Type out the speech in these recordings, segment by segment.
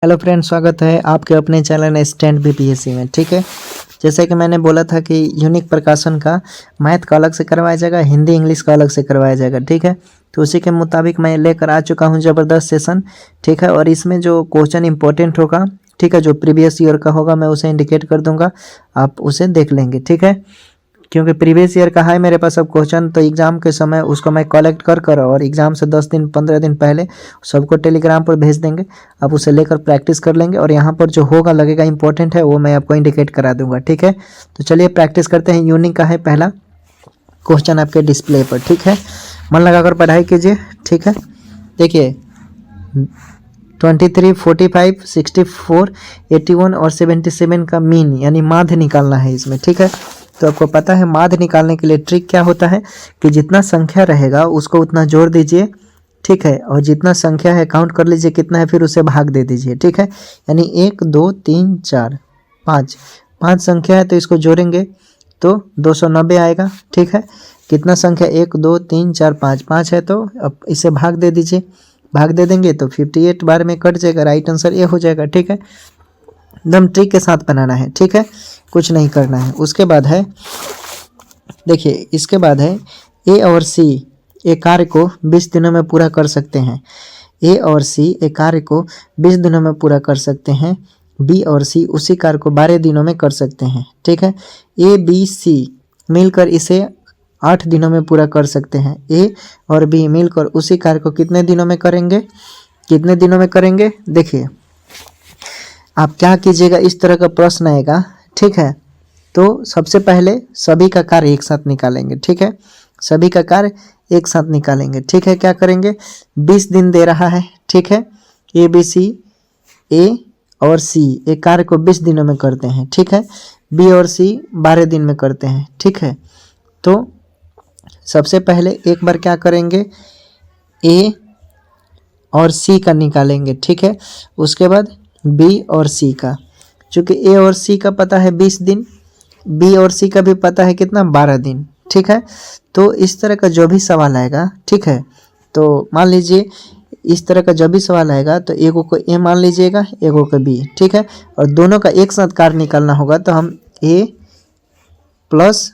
Hello friends, स्वागत है आपके अपने चैनल स्टैंड बीपीएससी में। ठीक है, जैसे कि मैंने बोला था कि यूनिक प्रकाशन का मैथ का अलग से करवाया जाएगा, हिंदी इंग्लिश का अलग से करवाया जाएगा। ठीक है, तो उसी के मुताबिक मैं लेकर आ चुका हूं ज़बरदस्त सेशन। ठीक है, और इसमें जो क्वेश्चन इंपॉर्टेंट होगा, ठीक है, जो प्रीवियस ईयर का होगा मैं उसे इंडिकेट कर दूंगा, आप उसे देख लेंगे। ठीक है, क्योंकि प्रीवियस ईयर का है मेरे पास सब क्वेश्चन, तो एग्जाम के समय उसको मैं कलेक्ट कर और एग्जाम से 10 दिन 15 दिन पहले सबको टेलीग्राम पर भेज देंगे। आप उसे लेकर प्रैक्टिस कर लेंगे और यहाँ पर जो होगा लगेगा इंपॉर्टेंट है वो मैं आपको इंडिकेट करा दूंगा। ठीक है, तो चलिए प्रैक्टिस करते हैं। यूनिक का है पहला क्वेश्चन आपके डिस्प्ले पर। ठीक है, मन लगाकर पढ़ाई कीजिए। ठीक है, देखिए 23, 45, 64, 81 और 77 का मीन यानी माध्य निकालना है इसमें। ठीक है, तो आपको पता है माध्य निकालने के लिए ट्रिक क्या होता है कि जितना संख्या रहेगा उसको उतना जोड़ दीजिए। ठीक है, और जितना संख्या है काउंट कर लीजिए कितना है, फिर उसे भाग दे दीजिए। ठीक है, यानी 1 2 3 4 5 5 संख्या है तो इसको जोड़ेंगे तो 290 आएगा। ठीक है, कितना संख्या 1 2 3 4 5 5 है तो अब इसे भाग दे दीजिए। भाग दे देंगे तो 58 बार में कट जाएगा, राइट आंसर ए हो जाएगा। ठीक है, एकदम ट्रिक के साथ बनाना है। ठीक है, कुछ नहीं करना है। उसके बाद है, देखिए इसके बाद है ए और सी एक कार्य को 20 दिनों में पूरा कर सकते हैं। ए और सी एक कार्य को 20 दिनों में पूरा कर सकते हैं। बी और सी उसी कार्य को 12 दिनों में कर सकते हैं। ठीक है, ए बी सी मिलकर इसे 8 दिनों में पूरा कर सकते हैं। ए और बी मिलकर उसी कार्य को कितने दिनों में करेंगे, कितने दिनों में करेंगे। देखिए आप क्या कीजिएगा, इस तरह का प्रश्न आएगा। ठीक है, तो सबसे पहले सभी का कार्य एक साथ निकालेंगे। ठीक है, सभी का कार्य एक साथ निकालेंगे। ठीक है, क्या करेंगे, 20 दिन दे रहा है। ठीक है, ए बी सी, ए और सी एक कार्य को 20 दिनों में करते हैं। ठीक है, बी और सी 12 दिन में करते हैं। ठीक है, तो सबसे पहले एक बार क्या करेंगे, ए और सी का निकालेंगे। ठीक है, उसके बाद बी और सी का, चूँकि ए और सी का पता है 20 दिन, बी और सी का भी पता है कितना 12 दिन। ठीक है, तो इस तरह का जो भी सवाल आएगा, ठीक है, तो मान लीजिए इस तरह का जब भी सवाल आएगा तो एगो को ए मान लीजिएगा, एगो को बी। ठीक है, और दोनों का एक साथ कार्य निकालना होगा तो हम A plus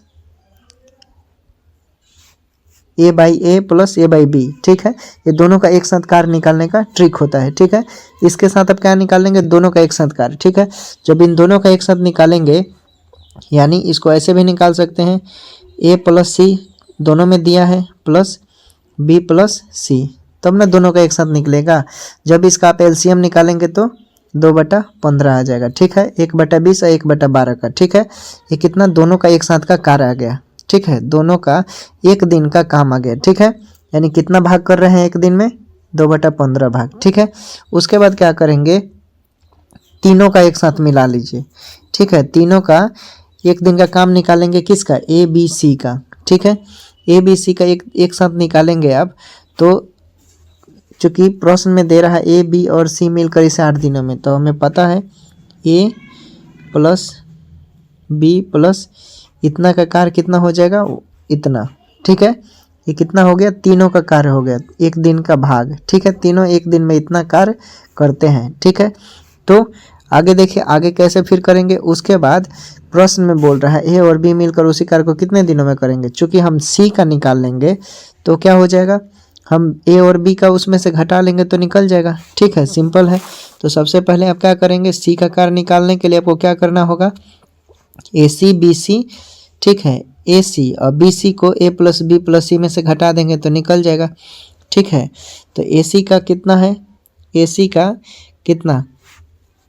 A by A plus A by B. ठीक है, ये दोनों का एक साथ कार्य निकालने का ट्रिक होता है। ठीक है, इसके साथ अब क्या निकालेंगे, दोनों का एक साथ कार्य। ठीक है, जब इन दोनों का एक साथ निकालेंगे, यानी इसको ऐसे भी निकाल सकते हैं, ए प्लस सी दोनों में दिया है प्लस बी प्लस सी, तब ना दोनों का एक साथ निकलेगा। जब इसका आप एलसीएम निकालेंगे तो 2/15 आ जाएगा। ठीक है, 1/20 और 1/12 का। ठीक है, ये कितना दोनों का एक साथ का कार्य आ गया। ठीक है, दोनों का एक दिन का काम आ गया। ठीक है, यानी कितना भाग कर रहे हैं एक दिन में, 2/15 भाग। ठीक है, उसके बाद क्या करेंगे, तीनों का एक साथ मिला लीजिए। ठीक है, तीनों का एक दिन का काम निकालेंगे, किसका, ए बी सी का। ठीक है, ए बी सी का एक साथ निकालेंगे आप, तो चूँकि प्रश्न में दे रहा है ए बी और सी मिलकर इसे 8 दिनों में, तो हमें पता है ए प्लस बी प्लस इतना का कार्य कितना हो जाएगा, इतना। ठीक है, ये कितना हो गया, तीनों का कार्य हो गया, एक दिन का भाग। ठीक है, तीनों एक दिन में इतना कार्य करते हैं। ठीक है, तो आगे देखिए आगे कैसे फिर करेंगे। उसके बाद प्रश्न में बोल रहा है ए और बी मिलकर उसी कार्य को कितने दिनों में करेंगे। चूँकि हम सी का निकाल लेंगे तो क्या हो जाएगा, हम ए और बी का उसमें से घटा लेंगे तो निकल जाएगा। ठीक है, सिंपल है। तो सबसे पहले आप क्या करेंगे, सी का कार्य निकालने के लिए आपको क्या करना होगा, ए सी बी सी। ठीक है, ए सी और बी सी को ए प्लस बी प्लस सी में से घटा देंगे तो निकल जाएगा। ठीक है, तो ए सी का कितना है, ए सी का कितना,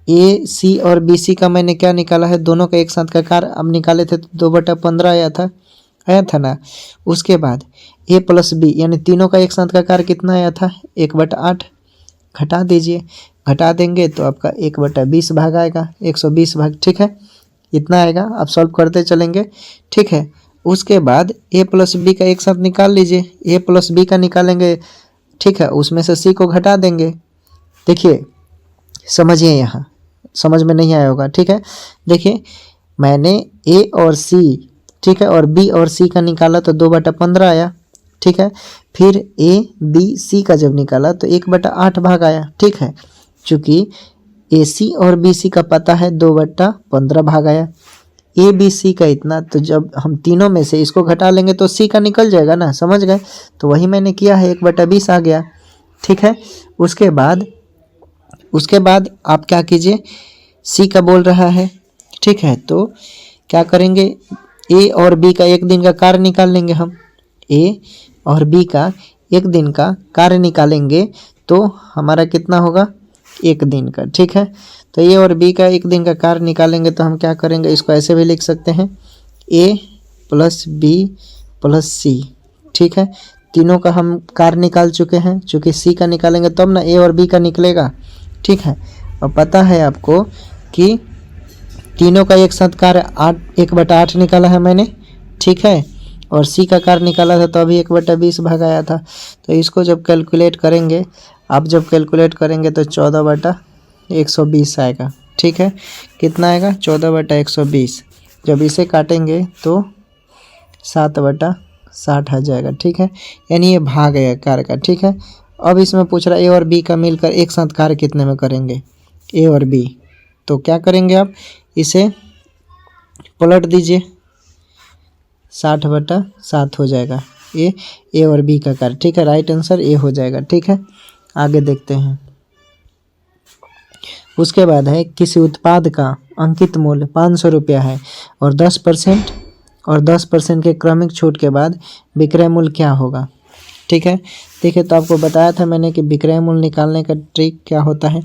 ए सी और बी सी का मैंने क्या निकाला है, दोनों का एक साथ का कार्य अब निकाले थे तो 2/15 आया था ना। उसके बाद ए प्लस बी यानी तीनों का एक साथ का कार्य कितना आया था, 1/8 घटा दीजिए, घटा देंगे तो आपका 1/20 भाग आएगा, 120 भाग। ठीक है, इतना आएगा, आप सॉल्व करते चलेंगे। ठीक है, उसके बाद ए प्लस बी का एक साथ निकाल लीजिए, ए प्लस बी का निकालेंगे। ठीक है, उसमें से सी को घटा देंगे। देखिए समझिए, यहाँ समझ में नहीं आया होगा। ठीक है, देखिए मैंने ए और सी, ठीक है, और बी और सी का निकाला तो 2/15 आया। ठीक है, फिर ए बी सी का जब निकाला तो 1/8 भाग आया। ठीक है, चूँकि AC और BC का पता है 2/15 भाग आया। ABC का इतना, तो जब हम तीनों में से इसको घटा लेंगे तो C का निकल जाएगा ना, समझ गए। तो वही मैंने किया है, 1/20 आ गया। ठीक है, उसके बाद आप क्या कीजिए, C का बोल रहा है। ठीक है, तो क्या करेंगे, A और B का एक दिन का कार्य निकाल लेंगे हम। A और B का एक दिन का कार्य निकालेंगे तो हमारा कितना होगा, एक दिन का। ठीक है, तो A और B का एक दिन का कार्य निकालेंगे तो हम क्या करेंगे, इसको ऐसे भी लिख सकते हैं, A + B + C। ठीक है, तीनों का हम कार्य निकाल चुके हैं, चूँकि C का निकालेंगे तब ना A और B का निकलेगा। ठीक है, और पता है आपको कि तीनों का एक साथ कार्य 1/8 निकाला है मैंने। ठीक है, और C का कार्य निकाला था तो अभी 1/20 भाग आया था। तो इसको जब कैलकुलेट करेंगे, आप जब कैलकुलेट करेंगे तो 14/120 आएगा। ठीक है, कितना आएगा, 14/120। जब इसे काटेंगे तो 7/60 आ जाएगा। ठीक है, यानी ये भाग है कार्य का। ठीक है, अब इसमें पूछ रहा है A और B का मिलकर एक साथ कार्य कितने में करेंगे, A और B। तो क्या करेंगे, आप इसे पलट दीजिए, 60/7 हो जाएगा A और B का कार्य। ठीक है, राइट आंसर A हो जाएगा। ठीक है, आगे देखते हैं। उसके बाद है, किसी उत्पाद का अंकित मूल्य 500 रुपया है और 10% के क्रमिक छूट के बाद विक्रय मूल्य क्या होगा। ठीक है, देखिए, तो आपको बताया था मैंने कि विक्रय मूल्य निकालने का ट्रिक क्या होता है,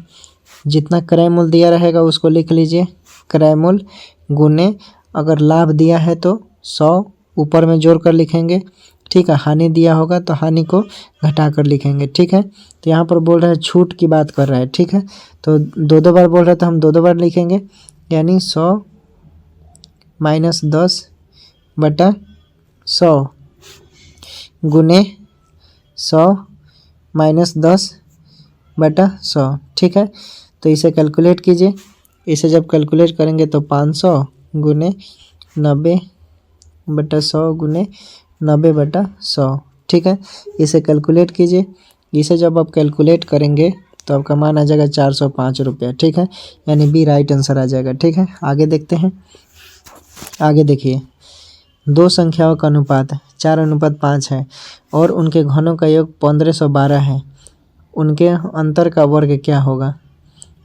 जितना क्रय मूल्य दिया रहेगा उसको लिख लीजिए, क्रय मूल्य गुने, अगर लाभ दिया है तो 100 ऊपर में जोड़ कर लिखेंगे। ठीक है, हानि दिया होगा तो हानि को घटा कर लिखेंगे। ठीक है, तो यहाँ पर बोल रहा है छूट की बात कर रहा है। ठीक है, तो दो बार बोल रहा है तो हम दो बार लिखेंगे, यानी 100 - 10/100 गुने 100 - 10/100। ठीक है, तो इसे कैलकुलेट कीजिए। इसे जब कैलकुलेट करेंगे तो 500 गुने 90/100 गुने 90/100। ठीक है, इसे कैलकुलेट कीजिए। इसे जब आप कैलकुलेट करेंगे तो आपका मान आ जाएगा 405 रुपया। ठीक है, यानी बी राइट आंसर आ जाएगा। ठीक है, आगे देखते हैं। आगे देखिए, दो संख्याओं का अनुपात 4:5 है और उनके घनों का योग 1512 है। उनके अंतर का वर्ग क्या होगा,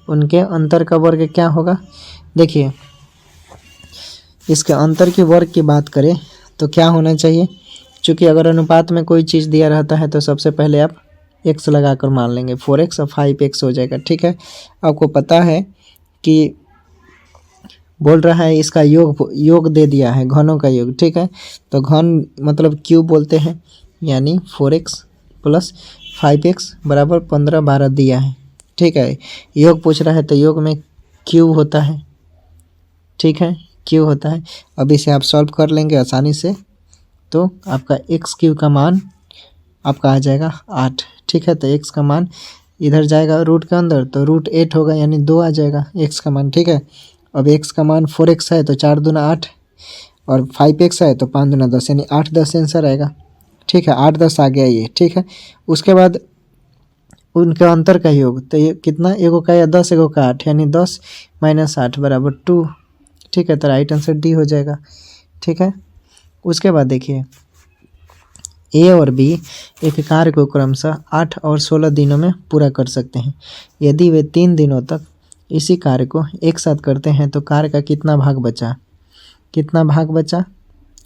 उनके अंतर का वर्ग क्या होगा। देखिए, इसके अंतर के वर्ग की बात करें तो क्या होना चाहिए, चूँकि अगर अनुपात में कोई चीज़ दिया रहता है तो सबसे पहले आप x लगाकर मान लेंगे, 4x और 5x हो जाएगा। ठीक है, आपको पता है कि बोल रहा है इसका योग दे दिया है, घनों का योग। ठीक है, तो घन मतलब क्यूब बोलते हैं, यानी 4x + 5x = 1512 दिया है। ठीक है, योग पूछ रहा है तो योग में क्यूब होता है। ठीक है, क्यूब होता है। अब इसे आप सॉल्व कर लेंगे आसानी से, तो आपका x³ का मान आपका आ जाएगा 8। ठीक है, तो x का मान इधर जाएगा रूट के अंदर तो √8 होगा, यानी 2 आ जाएगा x का मान। ठीक है, अब x का मान 4x है तो 4 दूना 8 और 5x है तो 5 दूना 10, यानी 8 10 आंसर आएगा। ठीक है, 8 10 आ गया ये। ठीक है, उसके बाद उनके अंतर का योग, तो ये कितना, एगो का या 10 एगो का 8, यानी 10 - 8 = 2। ठीक है, तो राइट आंसर डी हो जाएगा। ठीक है, उसके बाद देखिए, A और B एक कार्य को क्रमशः 8 और 16 दिनों में पूरा कर सकते हैं। यदि वे 3 दिनों तक इसी कार्य को एक साथ करते हैं तो कार्य का कितना भाग बचा, कितना भाग बचा,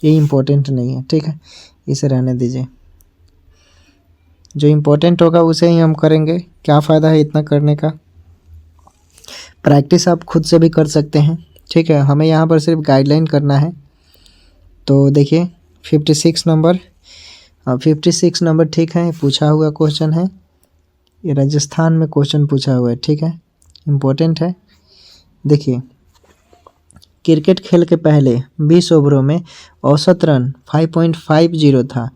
ये इम्पोर्टेंट नहीं है। ठीक है, इसे रहने दीजिए, जो इम्पोर्टेंट होगा उसे ही हम करेंगे। क्या फ़ायदा है इतना करने का, प्रैक्टिस आप खुद से भी कर सकते हैं। ठीक है, हमें यहाँ पर सिर्फ गाइडलाइन करना है। तो देखिए 56 नंबर, 56 नंबर ठीक है, पूछा हुआ क्वेश्चन है, ये राजस्थान में क्वेश्चन पूछा हुआ है। ठीक है, इम्पोर्टेंट है। देखिए, क्रिकेट खेल के पहले 20 ओवरों में औसत रन 5.50 था।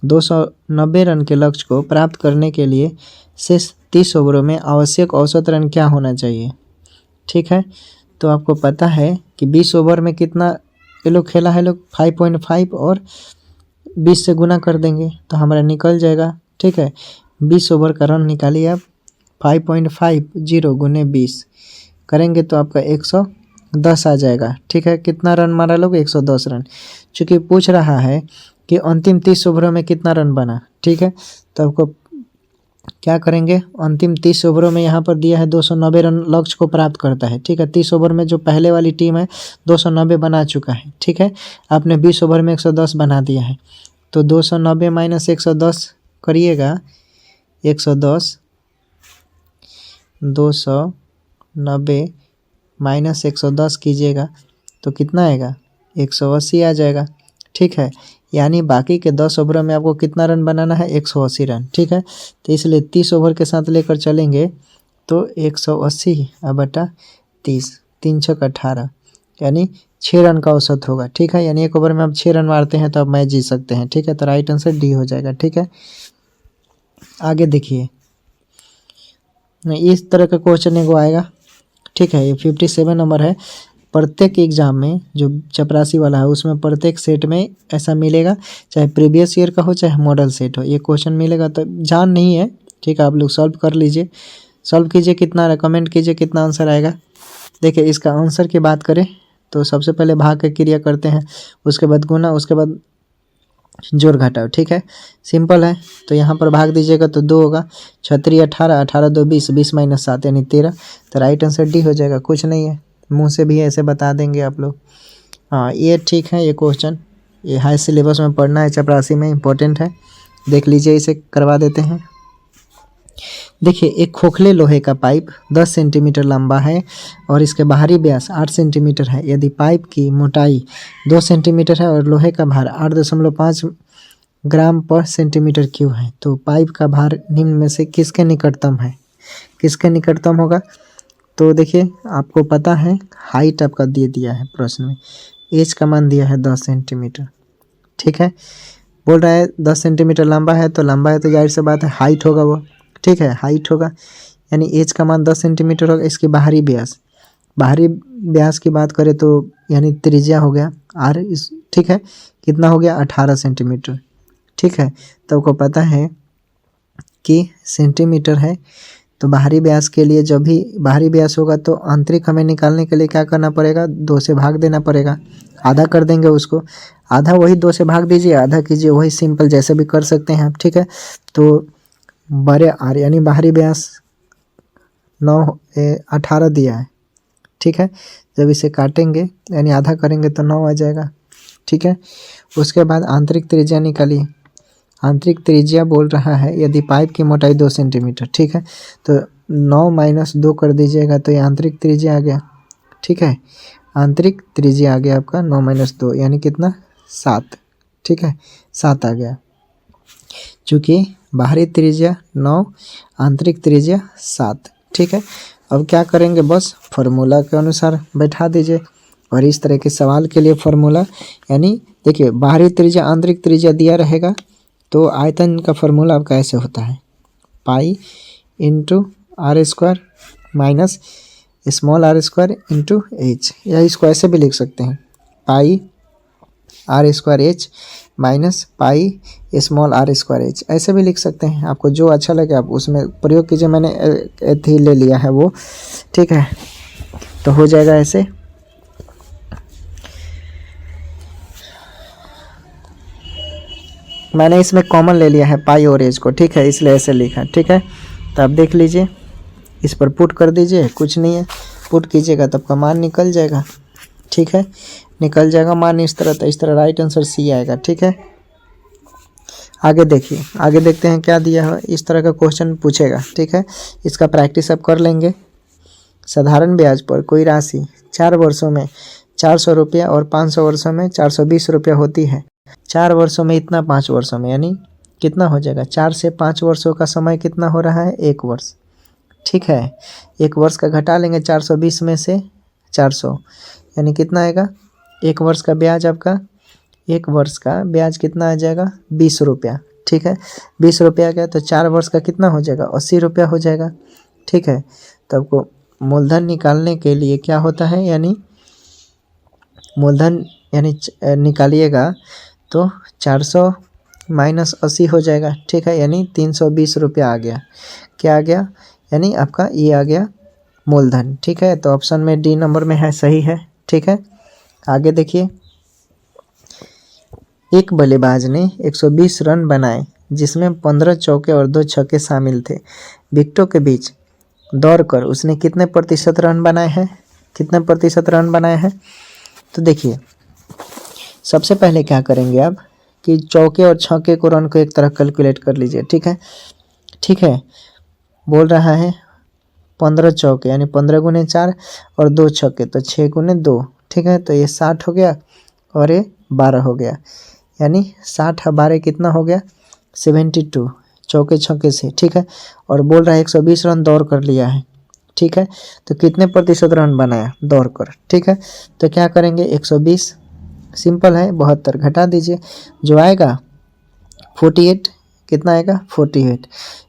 290 रन के लक्ष्य को प्राप्त करने के लिए शेष 30 ओवरों में आवश्यक औसत रन क्या होना चाहिए। ठीक है, तो आपको पता है कि 20 ओवर में कितना ये लोग खेला है, लोग 5.5 और 20 से गुना कर देंगे तो हमारा निकल जाएगा। ठीक है, 20 ओवर का रन निकालिए आप, 5.50 गुने 20, करेंगे तो आपका 110 आ जाएगा। ठीक है, कितना रन मारा लोग? 110 रन। चूँकि पूछ रहा है कि अंतिम 30 ओवरों में कितना रन बना। ठीक है, तो आपको क्या करेंगे, अंतिम 30 ओवरों में यहाँ पर दिया है 290 रन लक्ष्य को प्राप्त करता है। ठीक है, 30 ओवर में जो पहले वाली टीम है 290 बना चुका है। ठीक है, आपने 20 ओवर में 110 बना दिया है, तो 290 माइनस 110 करिएगा, 110 290 माइनस 110 कीजिएगा तो कितना आएगा? 180 आ जाएगा। ठीक है, यानी बाकी के 10 ओवरों में आपको कितना रन बनाना है? 180 रन। ठीक है, तो इसलिए 30 ओवर के साथ लेकर चलेंगे तो 180 बटा 30, 3 छक 18, यानी 6 रन का औसत होगा। ठीक है, यानी एक ओवर में आप 6 रन मारते हैं तो आप मैच जीत सकते हैं। ठीक है, तो राइट आंसर डी हो जाएगा। ठीक है, आगे देखिए, इस तरह का क्वेश्चन एगो आएगा। ठीक है, ये 57 नंबर है। प्रत्येक एग्जाम में जो चपरासी वाला है उसमें प्रत्येक सेट में ऐसा मिलेगा, चाहे प्रीवियस ईयर का हो चाहे मॉडल सेट हो, ये क्वेश्चन मिलेगा। तो जान नहीं है, ठीक है, आप लोग सॉल्व कर लीजिए, सॉल्व कीजिए, कितना कमेंट कीजिए कितना आंसर आएगा। देखिए, इसका आंसर की बात करें तो सबसे पहले भाग की क्रिया करते हैं, उसके बाद गुना, उसके बाद जोड़ घटाओ। ठीक है, सिंपल है। तो यहाँ पर भाग दीजिएगा तो 2 होगा, 36 18, 18 2 20, 20 माइनस 7 यानी 13। तो राइट आंसर डी हो जाएगा। कुछ नहीं है, मुंह से भी ऐसे बता देंगे आप लोग। हाँ, ये ठीक है। ये क्वेश्चन ये हाई सिलेबस में पढ़ना है, चपरासी में इम्पोर्टेंट है, देख लीजिए, इसे करवा देते हैं। देखिए, एक खोखले लोहे का पाइप 10 सेंटीमीटर लंबा है और इसके बाहरी व्यास 8 सेंटीमीटर है। यदि पाइप की मोटाई 2 सेंटीमीटर है और लोहे का भार 8.5 ग्राम पर सेंटीमीटर क्यूब है, तो पाइप का भार निम्न में से किसके निकटतम है? किसके निकटतम होगा? तो देखिए, आपको पता है हाइट आपका दे दिया है प्रश्न में, एज का मान दिया है 10 सेंटीमीटर। ठीक है, बोल रहा है 10 सेंटीमीटर लंबा है, तो लंबा है तो जाहिर सी बात है हाइट होगा वो। ठीक है, हाइट होगा, यानी एज का मान 10 सेंटीमीटर होगा। इसकी बाहरी व्यास की बात करें तो यानी त्रिज्या हो गया आर, इस ठीक है, कितना हो गया? 18 सेंटीमीटर। ठीक है, तो आपको पता है कि सेंटीमीटर है, तो बाहरी व्यास के लिए जब भी बाहरी व्यास होगा तो आंतरिक हमें निकालने के लिए क्या करना पड़ेगा? 2 से भाग देना पड़ेगा, आधा कर देंगे उसको, आधा वही 2 से भाग दीजिए, आधा कीजिए, वही सिंपल जैसे भी कर सकते हैं आप। ठीक है, तो बड़े आर यानी बाहरी व्यास 18 दिया है। ठीक है, जब इसे काटेंगे यानी आधा करेंगे तो 9 आ जाएगा। ठीक है, उसके बाद आंतरिक त्रिज्या निकालिए। आंतरिक त्रिज्या बोल रहा है यदि पाइप की मोटाई 2 सेंटीमीटर। ठीक है, तो 9 माइनस 2 कर दीजिएगा तो ये आंतरिक त्रिज्या आ गया। ठीक है, आंतरिक त्रिज्या आ गया आपका 9 माइनस 2 यानी कितना? 7। ठीक है, 7 आ गया, चूँकि बाहरी त्रिज्या 9, आंतरिक त्रिज्या 7। ठीक है, अब क्या करेंगे? बस फार्मूला के अनुसार बैठा दीजिए। और इस तरह के सवाल के लिए फार्मूला, यानी देखिए, बाहरी त्रिज्या आंतरिक त्रिज्या दिया रहेगा तो आयतन का फार्मूला आपका ऐसे होता है, pi into R square minus small R square into H, या इसको ऐसे भी लिख सकते हैं, pi R square H minus pi small R square H, ऐसे भी लिख सकते हैं। आपको जो अच्छा लगे आप उसमें प्रयोग कीजिए, मैंने एथी ले लिया है वो। ठीक है, तो हो जाएगा ऐसे। मैंने इसमें कॉमन ले लिया है पाई और एच को। ठीक है, इसलिए ऐसे लिखा। ठीक है, तो आप देख लीजिए, इस पर पुट कर दीजिए, कुछ नहीं है, पुट कीजिएगा तब का मान निकल जाएगा। ठीक है, निकल जाएगा मान इस तरह, तो इस तरह राइट आंसर सी आएगा। ठीक है, आगे देखिए, आगे देखते हैं क्या दिया है। इस तरह का क्वेश्चन पूछेगा। ठीक है, इसका प्रैक्टिस आप कर लेंगे। साधारण ब्याज पर कोई राशि 4 वर्षों में 400 रुपया और 500 वर्षों में 420 रुपया होती है। 4 वर्षों में इतना, 5 वर्षों में, यानी कितना हो जाएगा? 4 से 5 वर्षों का समय कितना हो रहा है? 1 वर्ष। ठीक है, 1 वर्ष का घटा लेंगे 420 में से 400, यानी कितना आएगा? 1 वर्ष का ब्याज आपका, 1 वर्ष का ब्याज कितना आ जाएगा? 20 रुपया। ठीक है, 20 रुपया गया तो 4 वर्ष का कितना हो जाएगा? 80 रुपया हो जाएगा। ठीक है, तो आपको मूलधन निकालने के लिए क्या होता है, यानी मूलधन यानी निकालिएगा तो 400 माइनस 80 हो जाएगा। ठीक है, यानी 320 रुपया आ गया। क्या आ गया? यानी आपका ये आ गया मूलधन। ठीक है, तो ऑप्शन में डी नंबर में है, सही है। ठीक है, आगे देखिए, एक बल्लेबाज ने 120 रन बनाए जिसमें 15 चौके और 2 छक्के शामिल थे। विकेटों के बीच दौड़कर उसने कितने प्रतिशत रन बनाए हैं, कितने प्रतिशत रन बनाए हैं? तो देखिए, सबसे पहले क्या करेंगे आप कि चौके और छक्के को रन को एक तरह कैलकुलेट कर लीजिए। ठीक है, ठीक है, बोल रहा है 15 चौके यानी 15 गुने 4 और 2 छक्के तो 6 गुने 2। ठीक है, तो ये 60 हो गया और ये 12 हो गया, यानी 60 12 कितना हो गया 72 चौके छक्के से। ठीक है, और बोल रहा है 120 रन दौड़ कर लिया है। ठीक है, तो कितने प्रतिशत रन बनाया दौड़ कर? ठीक है, तो क्या करेंगे 120 सिंपल है 72 घटा दीजिए, जो आएगा 48। कितना आएगा 48।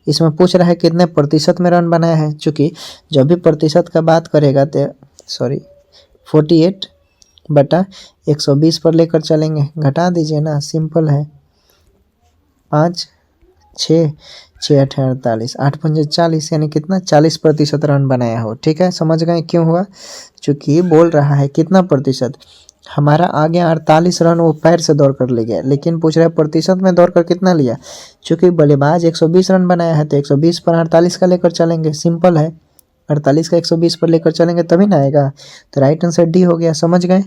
इसमें पूछ रहा है कितने प्रतिशत में रन बनाया है, चूँकि जब भी प्रतिशत का बात करेगा तो 48 बटा 120 पर लेकर चलेंगे, घटा दीजिए ना, सिंपल है। 5 6 6 8 48 8 5 40 यानी कितना 40% रन बनाया हो। ठीक है, समझ गए क्यों हुआ? चूँकि बोल रहा है कितना प्रतिशत, हमारा आगे 48 रन वो पैर से दौड़ कर ले गया, लेकिन पूछ रहा है प्रतिशत में दौड़ कर कितना लिया। चूँकि बल्लेबाज 120 रन बनाया है तो 120 पर 48 का लेकर चलेंगे, सिंपल है। 48 का 120 पर लेकर चलेंगे तभी ना आएगा, तो राइट आंसर डी हो गया। समझ गए?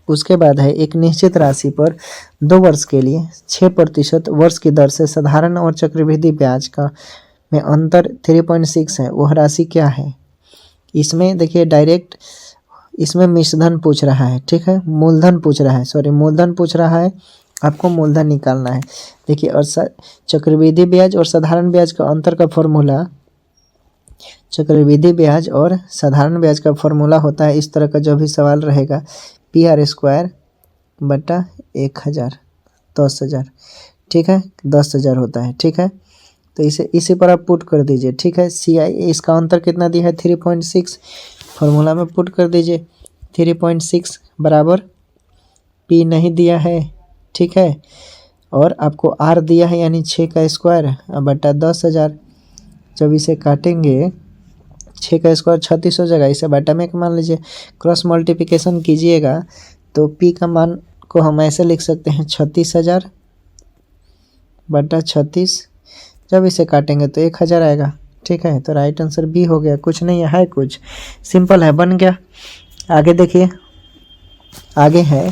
उसके बाद है एक निश्चित राशि पर 2 वर्ष के लिए 6% वर्ष की दर से साधारण और चक्रवृद्धि ब्याज का में अंतर 3.6 है, वह राशि क्या है? इसमें देखिए डायरेक्ट इसमें मिश्रधन पूछ रहा है। ठीक है, मूलधन पूछ रहा है, मूलधन पूछ रहा है, आपको मूलधन निकालना है। देखिए, और चक्रवृद्धि ब्याज और साधारण ब्याज का अंतर का फॉर्मूला, चक्रवृद्धि ब्याज और साधारण ब्याज का फॉर्मूला होता है इस तरह का जो भी सवाल रहेगा, PR² बटा 1000 10,000। ठीक है, 10,000 होता है। ठीक है, तो इसी पर आप पुट कर दीजिए। ठीक है, CI इसका अंतर कितना दिया है 3.6, फॉर्मूला में पुट कर दीजिए 3.6 बराबर P नहीं दिया है। ठीक है, और आपको R दिया है यानी 6 का स्क्वायर बटा 10,000। जब इसे काटेंगे 6 का स्क्वायर 36 हो जाएगा, इसे बटा में मान लीजिए, क्रॉस मल्टीप्लिकेशन कीजिएगा तो P का मान को हम ऐसे लिख सकते हैं 36,000 बटा 36। जब इसे काटेंगे तो 1,000 आएगा। ठीक है, तो राइट आंसर बी हो गया, कुछ नहीं है कुछ, सिंपल है, बन गया। आगे देखिए, आगे है,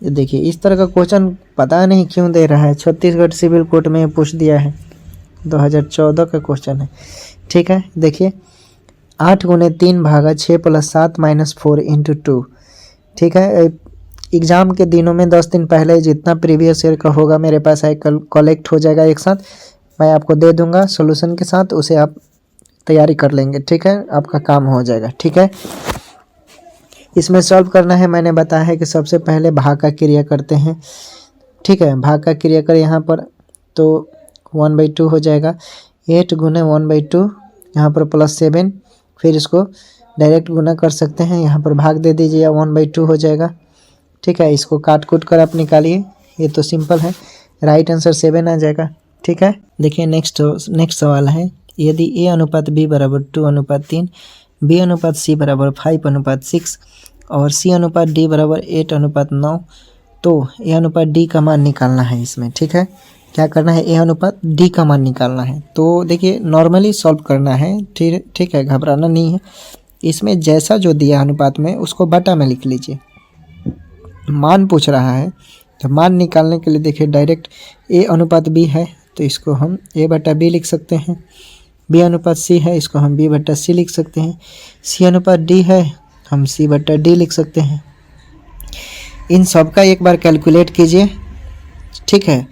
ये देखिए इस तरह का क्वेश्चन पता नहीं क्यों दे रहा है, छत्तीसगढ़ सिविल कोर्ट में पूछ दिया है, 2014 का क्वेश्चन है। ठीक है, देखिए 8 गुने 3 भागा 6 + 7 - 4 × 2। ठीक है, एग्ज़ाम के दिनों में 10 दिन पहले जितना प्रीवियस ईयर का होगा मेरे पास है, कल कलेक्ट हो जाएगा एक साथ, मैं आपको दे दूंगा सॉल्यूशन के साथ, उसे आप तैयारी कर लेंगे। ठीक है, आपका काम हो जाएगा। ठीक है, इसमें सॉल्व करना है, मैंने बताया है कि सबसे पहले भाग का क्रिया करते हैं। ठीक है, भाग का क्रिया कर यहाँ पर तो 1/2 हो जाएगा, 8 गुने 1/2 यहाँ पर +7, फिर इसको डायरेक्ट गुना कर सकते हैं, यहाँ पर भाग दे दीजिए 1/2 हो जाएगा। ठीक है, इसको काट कूट कर आप निकालिए, ये तो सिंपल है, राइट आंसर 7 आ जाएगा। ठीक है, देखिए नेक्स्ट सवाल है, यदि A/B = 2/3, B/C = 5/6 और C/D = 8/9, तो A/D का मान निकालना है इसमें। ठीक है, क्या करना है, A/D का मान निकालना है। तो देखिए नॉर्मली सॉल्व करना है, ठीक है, घबराना नहीं है। इसमें जैसा जो दिया अनुपात में उसको बटा में लिख लीजिए, मान पूछ रहा है तो मान निकालने के लिए देखिए डायरेक्ट A/B है तो इसको हम A/B लिख सकते हैं, B/C है इसको हम B/C लिख सकते हैं, C/D है हम C/D लिख सकते हैं। इन सब का एक बार कैलकुलेट कीजिए। ठीक है,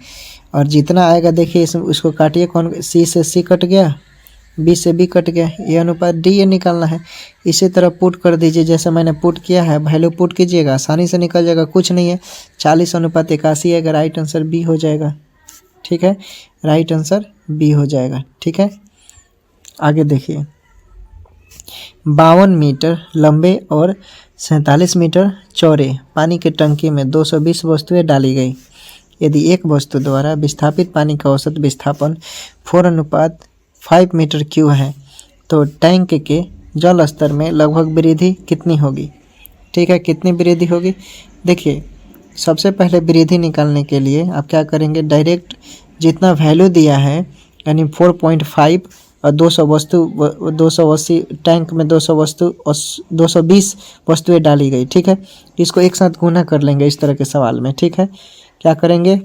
और जितना आएगा देखिए इसको काटिए, कौन C से C कट गया, B से B कट गया, A/D ये निकालना है। इसी तरह पुट कर दीजिए, जैसे मैंने पुट किया है, वैल्यू पुट कीजिएगा, आसानी से निकल जाएगा, कुछ नहीं है, 40/81 है, राइट आंसर बी हो जाएगा। ठीक है, राइट आंसर बी हो जाएगा। ठीक है, आगे देखिए, 52 मीटर लंबे और 47 मीटर चौड़े पानी के टंकी में 220 वस्तुएं डाली गई। यदि एक वस्तु द्वारा विस्थापित पानी का औसत विस्थापन 4/5 मीटर क्यूब है तो टैंक के जल स्तर में लगभग वृद्धि कितनी होगी। ठीक है, कितनी वृद्धि होगी। देखिए सबसे पहले वृद्धि निकालने के लिए आप क्या करेंगे, डायरेक्ट जितना वैल्यू दिया है यानी 4.5 और 280 टैंक में 220 वस्तुएं डाली गई। ठीक है, इसको एक साथ गुना कर लेंगे इस तरह के सवाल में। ठीक है, क्या करेंगे,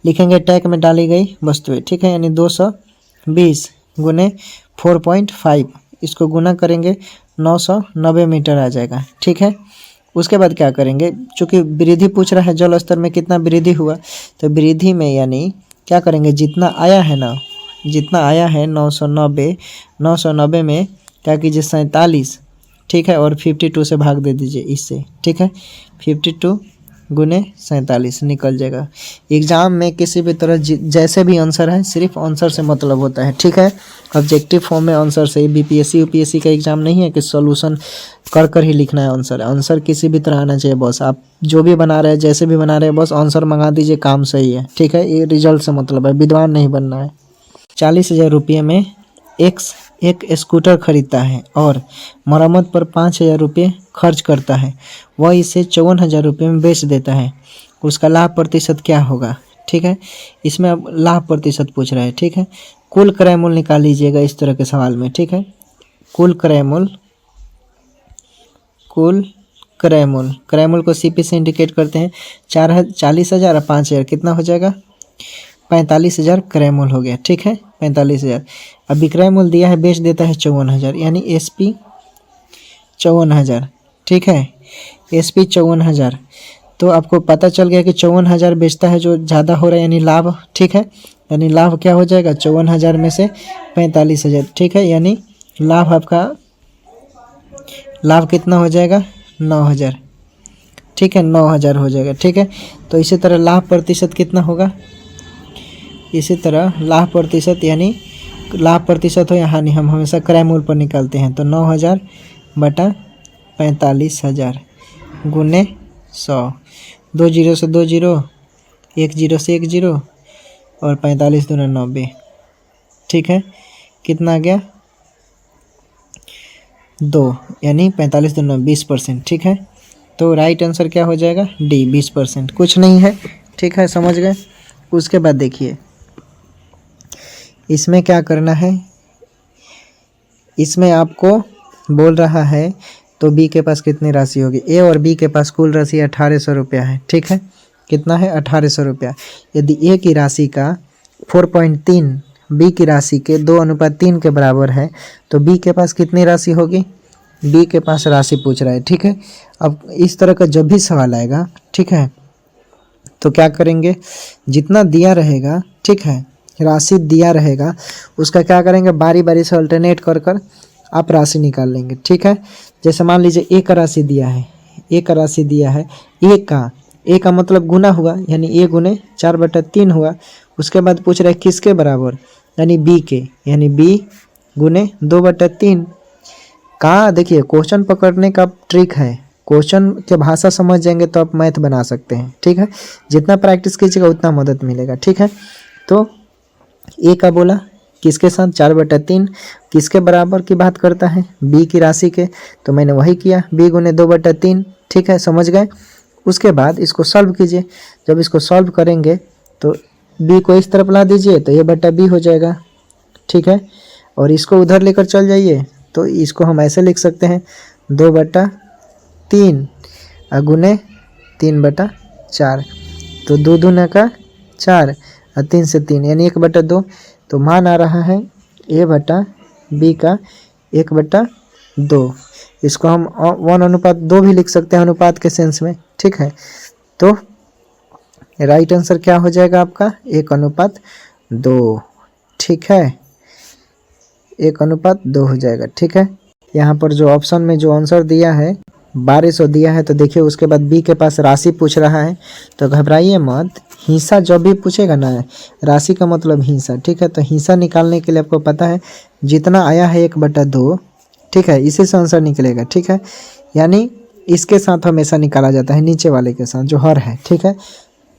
लिखेंगे टैंक में डाली गई वस्तुएं। ठीक है, यानी 220 गुने 4.5, इसको गुना करेंगे 990 मीटर आ जाएगा। ठीक है, उसके बाद क्या करेंगे, चूँकि वृद्धि पूछ रहा है जल स्तर में कितना वृद्धि हुआ, तो वृद्धि में यानी क्या करेंगे, जितना आया है ना, जितना आया है 990 में क्या कीजिए 47। ठीक है, और 52 से भाग दे दीजिए इससे। ठीक है, 52 गुने 47 निकल जाएगा। एग्जाम में किसी भी तरह जैसे भी आंसर है सिर्फ आंसर से मतलब होता है। ठीक है, ऑब्जेक्टिव फॉर्म में आंसर से, बीपीएससी यूपीएससी का एग्जाम नहीं है कि सॉल्यूशन कर कर ही लिखना है आंसर। आंसर किसी भी तरह आना चाहिए बस, आप जो भी बना रहे हैं जैसे भी बना रहे हैं बस आंसर मंगा दीजिए, काम सही है। ठीक है, ये रिजल्ट से मतलब है, विद्वान नहीं बनना है। 40,000 रुपये में एक स्कूटर खरीदता है और मरम्मत पर 5,000 रुपये खर्च करता है, वह इसे 54,000 रुपये में बेच देता है, उसका लाभ प्रतिशत क्या होगा। ठीक है, इसमें अब लाभ प्रतिशत पूछ रहा है। ठीक है, कुल क्रय मूल्य निकाल लीजिएगा इस तरह के सवाल में। ठीक है, कुल क्रय मूल्य को सीपी से इंडिकेट करते हैं। 40,000 और 5,000 कितना हो जाएगा, 45,000 क्रय मूल्य हो गया। ठीक है, 45,000। अब विक्रय मूल्य दिया है, बेच देता है 54,000, यानी एसपी 54,000। ठीक है, एसपी 54,000। तो आपको पता चल गया कि 54,000 बेचता है जो ज़्यादा हो रहा है, यानी लाभ। ठीक है, यानी लाभ क्या हो जाएगा, 54,000 में से 45,000। ठीक है, यानी लाभ आपका लाभ कितना हो जाएगा, 9,000। ठीक है, 9,000 हो जाएगा। ठीक है, तो इसी तरह लाभ प्रतिशत कितना होगा, इसी तरह लाभ प्रतिशत यानी लाभ प्रतिशत हो या हानि हम हमेशा क्रय मूल्य पर निकालते हैं। तो 9,000 बटा 45,000 गुने 100, 2 जीरो से 2 जीरो, 1 जीरो से 1 जीरो और 45 दूना 90। ठीक है, कितना आ गया 2, यानी 45 दूना 20%। ठीक है, तो राइट आंसर क्या हो जाएगा, डी 20%, कुछ नहीं है। ठीक है, समझ गए। उसके बाद देखिए इसमें क्या करना है, इसमें आपको बोल रहा है तो बी के पास कितनी राशि होगी। ए और बी के पास कुल राशि 1800 रुपया है। ठीक है, कितना है 1800 रुपया। यदि ए की राशि का 4.3 बी की राशि के 2:3 के बराबर है तो बी के पास कितनी राशि होगी, बी के पास राशि पूछ रहा है। ठीक है, अब इस तरह का जब भी सवाल आएगा, ठीक है, तो क्या करेंगे, जितना दिया रहेगा, ठीक है, राशि दिया रहेगा उसका क्या करेंगे, बारी बारी से अल्टरनेट कर कर आप राशि निकाल लेंगे। ठीक है, जैसे मान लीजिए ए का राशि दिया है, ए का राशि दिया है, ए का मतलब गुना हुआ, यानी ए गुने 4/3 हुआ। उसके बाद पूछ रहा है किसके बराबर, यानी बी के, यानी बी गुने 2/3 का। देखिए क्वेश्चन पकड़ने का ट्रिक है, क्वेश्चन के भाषा समझ जाएंगे तो आप मैथ बना सकते हैं। ठीक है, जितना प्रैक्टिस कीजिएगा उतना मदद मिलेगा। ठीक है, तो ए का बोला किसके साथ 4/3, किसके बराबर की बात करता है, बी की राशि के, तो मैंने वही किया, बी गुने 2/3। ठीक है, समझ गए। उसके बाद इसको सॉल्व कीजिए, जब इसको सॉल्व करेंगे तो बी को इस तरफ ला दीजिए तो ए बटा बी हो जाएगा। ठीक है, और इसको उधर लेकर चल जाइए तो इसको हम ऐसे लिख सकते हैं 2/3 गुने 3/4, तो 2 दूना का 4 और 3 से 3 यानी 1/2। तो मान आ रहा है ए बटा बी का 1/2। इसको हम 1:2 भी लिख सकते हैं अनुपात के सेंस में। ठीक है, तो राइट आंसर क्या हो जाएगा आपका 1:2। ठीक है, 1:2 हो जाएगा। ठीक है, यहाँ पर जो ऑप्शन में जो आंसर दिया है 1200 दिया है, तो देखिए उसके बाद बी के पास राशि पूछ रहा है, तो घबराइए मत, हिस्सा जब भी पूछेगा ना, राशि का मतलब हिस्सा। ठीक है, तो हिस्सा निकालने के लिए आपको पता है जितना आया है 1/2, ठीक है, इसी से आंसर निकलेगा। ठीक है, यानी इसके साथ हमेशा निकाला जाता है, नीचे वाले के साथ जो हर है। ठीक है,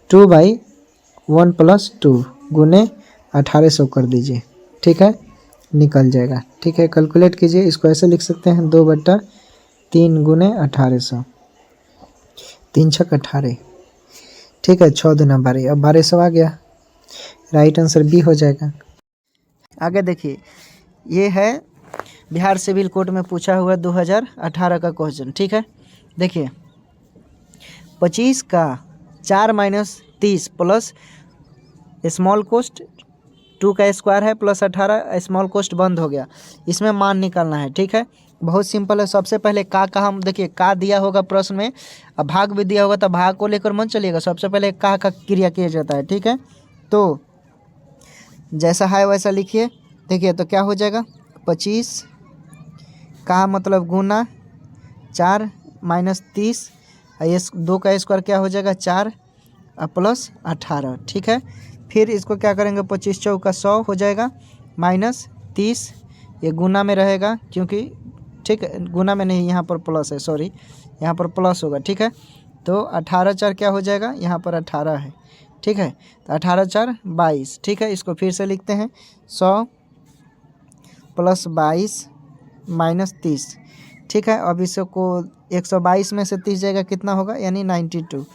2/1 + 2 गुने 1800 कर दीजिए। ठीक है, निकल जाएगा। ठीक है, कैलकुलेट कीजिए, इसको ऐसे लिख सकते हैं 2/3 गुने 1800, 3×6 = 18। ठीक है, 6×2 = 12, अब 1200 आ गया, राइट आंसर बी हो जाएगा। आगे देखिए, ये है बिहार सिविल कोड में पूछा हुआ 2018 का क्वेश्चन। ठीक है, देखिए 25 का 4 - 30 प्लस स्मॉल कोस्ट 2 का स्क्वायर है प्लस 18 स्मॉल कोस्ट बंद हो गया, इसमें मान निकालना है। ठीक है, बहुत सिंपल है। सबसे पहले का हम देखिए, का दिया होगा प्रश्न में, अब भाग भी दिया होगा तो भाग को लेकर मन चलिएगा, सबसे पहले का क्रिया किया जाता है। ठीक है, तो जैसा है वैसा लिखिए। देखिए तो क्या हो जाएगा, 25 का मतलब गुना 4 - 30, ये 2 का स्क्वायर क्या हो जाएगा 4 प्लस 18। ठीक है, फिर इसको क्या करेंगे, 25 चौका 100 हो जाएगा -30, ये गुना में रहेगा क्योंकि, ठीक है गुना में नहीं, यहाँ पर प्लस है, सॉरी यहाँ पर प्लस होगा। ठीक है, तो 18 4 क्या हो जाएगा, यहाँ पर 18 है। ठीक है, तो 18 4 22। ठीक है, इसको फिर से लिखते हैं, 100 + 22 - 30। ठीक है, अब इसको 122 में से 30 जाएगा, कितना होगा, यानी 92।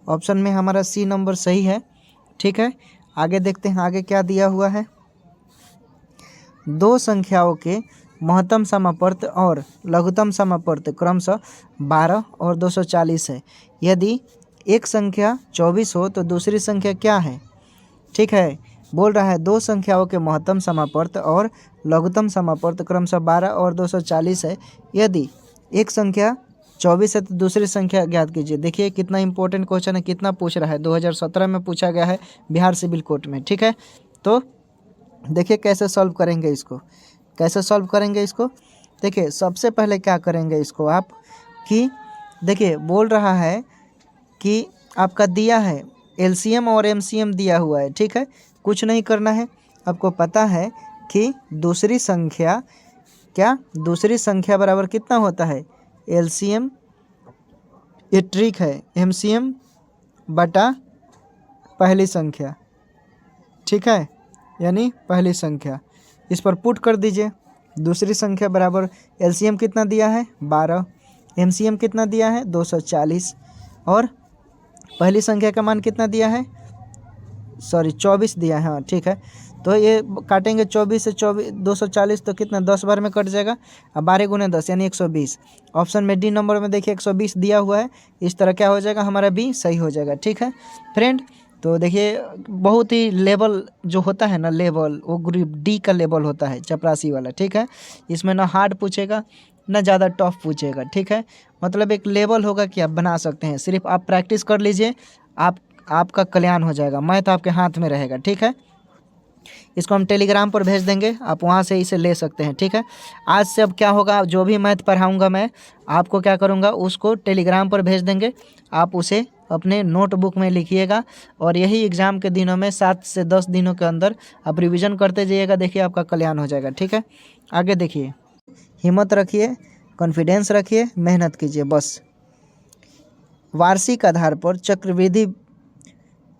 ऑप्शन में हमारा सी नंबर सही है। ठीक है, आगे देखते हैं आगे क्या दिया हुआ है। दो संख्याओं के महत्तम समापर्त और लघुत्तम समापर्त क्रमशः 12 और 240 है। यदि एक संख्या 24 हो तो दूसरी संख्या क्या है। ठीक है, बोल रहा है दो संख्याओं के महत्तम समापर्त और लघुत्तम समापर्त क्रमशः 12 और 240 है। यदि एक संख्या 24 है तो दूसरी संख्या ज्ञात कीजिए। देखिए कितना इंपॉर्टेंट क्वेश्चन है, कितना पूछ रहा है, 2017 में पूछा गया है बिहार सिविल कोर्ट में। ठीक है, तो देखिए कैसे सॉल्व करेंगे इसको, कैसे सॉल्व करेंगे इसको। देखिए सबसे पहले क्या करेंगे इसको आप, कि देखिए बोल रहा है कि आपका दिया है एलसीएम और एमसीएम दिया हुआ है। ठीक है, कुछ नहीं करना है, आपको पता है कि दूसरी संख्या क्या, दूसरी संख्या बराबर कितना होता है, एलसीएम, ये ट्रिक है, एमसीएम बटा पहली संख्या। ठीक है, यानी पहली संख्या, इस पर पुट कर दीजिए। दूसरी संख्या बराबर एलसीएम कितना दिया है 12, एमसीएम कितना दिया है 240, और पहली संख्या का मान कितना दिया है, सॉरी 24 दिया है। हाँ ठीक है, तो ये काटेंगे 24 से 240 तो कितना 10 बार में कट जाएगा, अब 12 × 10 यानी 120। ऑप्शन में डी नंबर में देखिए 120 दिया हुआ है, इस तरह क्या हो जाएगा, हमारा बी सही हो जाएगा। ठीक है फ्रेंड, तो देखिए बहुत ही लेवल जो होता है ना, लेवल वो ग्रुप डी का लेवल होता है, चपरासी वाला। ठीक है, इसमें ना हार्ड पूछेगा ना ज़्यादा टफ पूछेगा। ठीक है, मतलब एक लेवल होगा कि आप बना सकते हैं, सिर्फ आप प्रैक्टिस कर लीजिए, आपका कल्याण हो जाएगा, मैथ आपके हाथ में रहेगा। ठीक है, इसको हम टेलीग्राम पर भेज देंगे, आप वहाँ से इसे ले सकते हैं। ठीक है, आज से अब क्या होगा, जो भी मैथ पढ़ाऊँगा मैं आपको क्या करूँगा, उसको टेलीग्राम पर भेज देंगे, आप उसे अपने नोटबुक में लिखिएगा, और यही एग्ज़ाम के दिनों में 7 से 10 दिनों के अंदर आप रिवीजन करते जाइएगा, देखिए आपका कल्याण हो जाएगा। ठीक है, आगे देखिए, हिम्मत रखिए, कॉन्फिडेंस रखिए, मेहनत कीजिए बस। वार्षिक आधार पर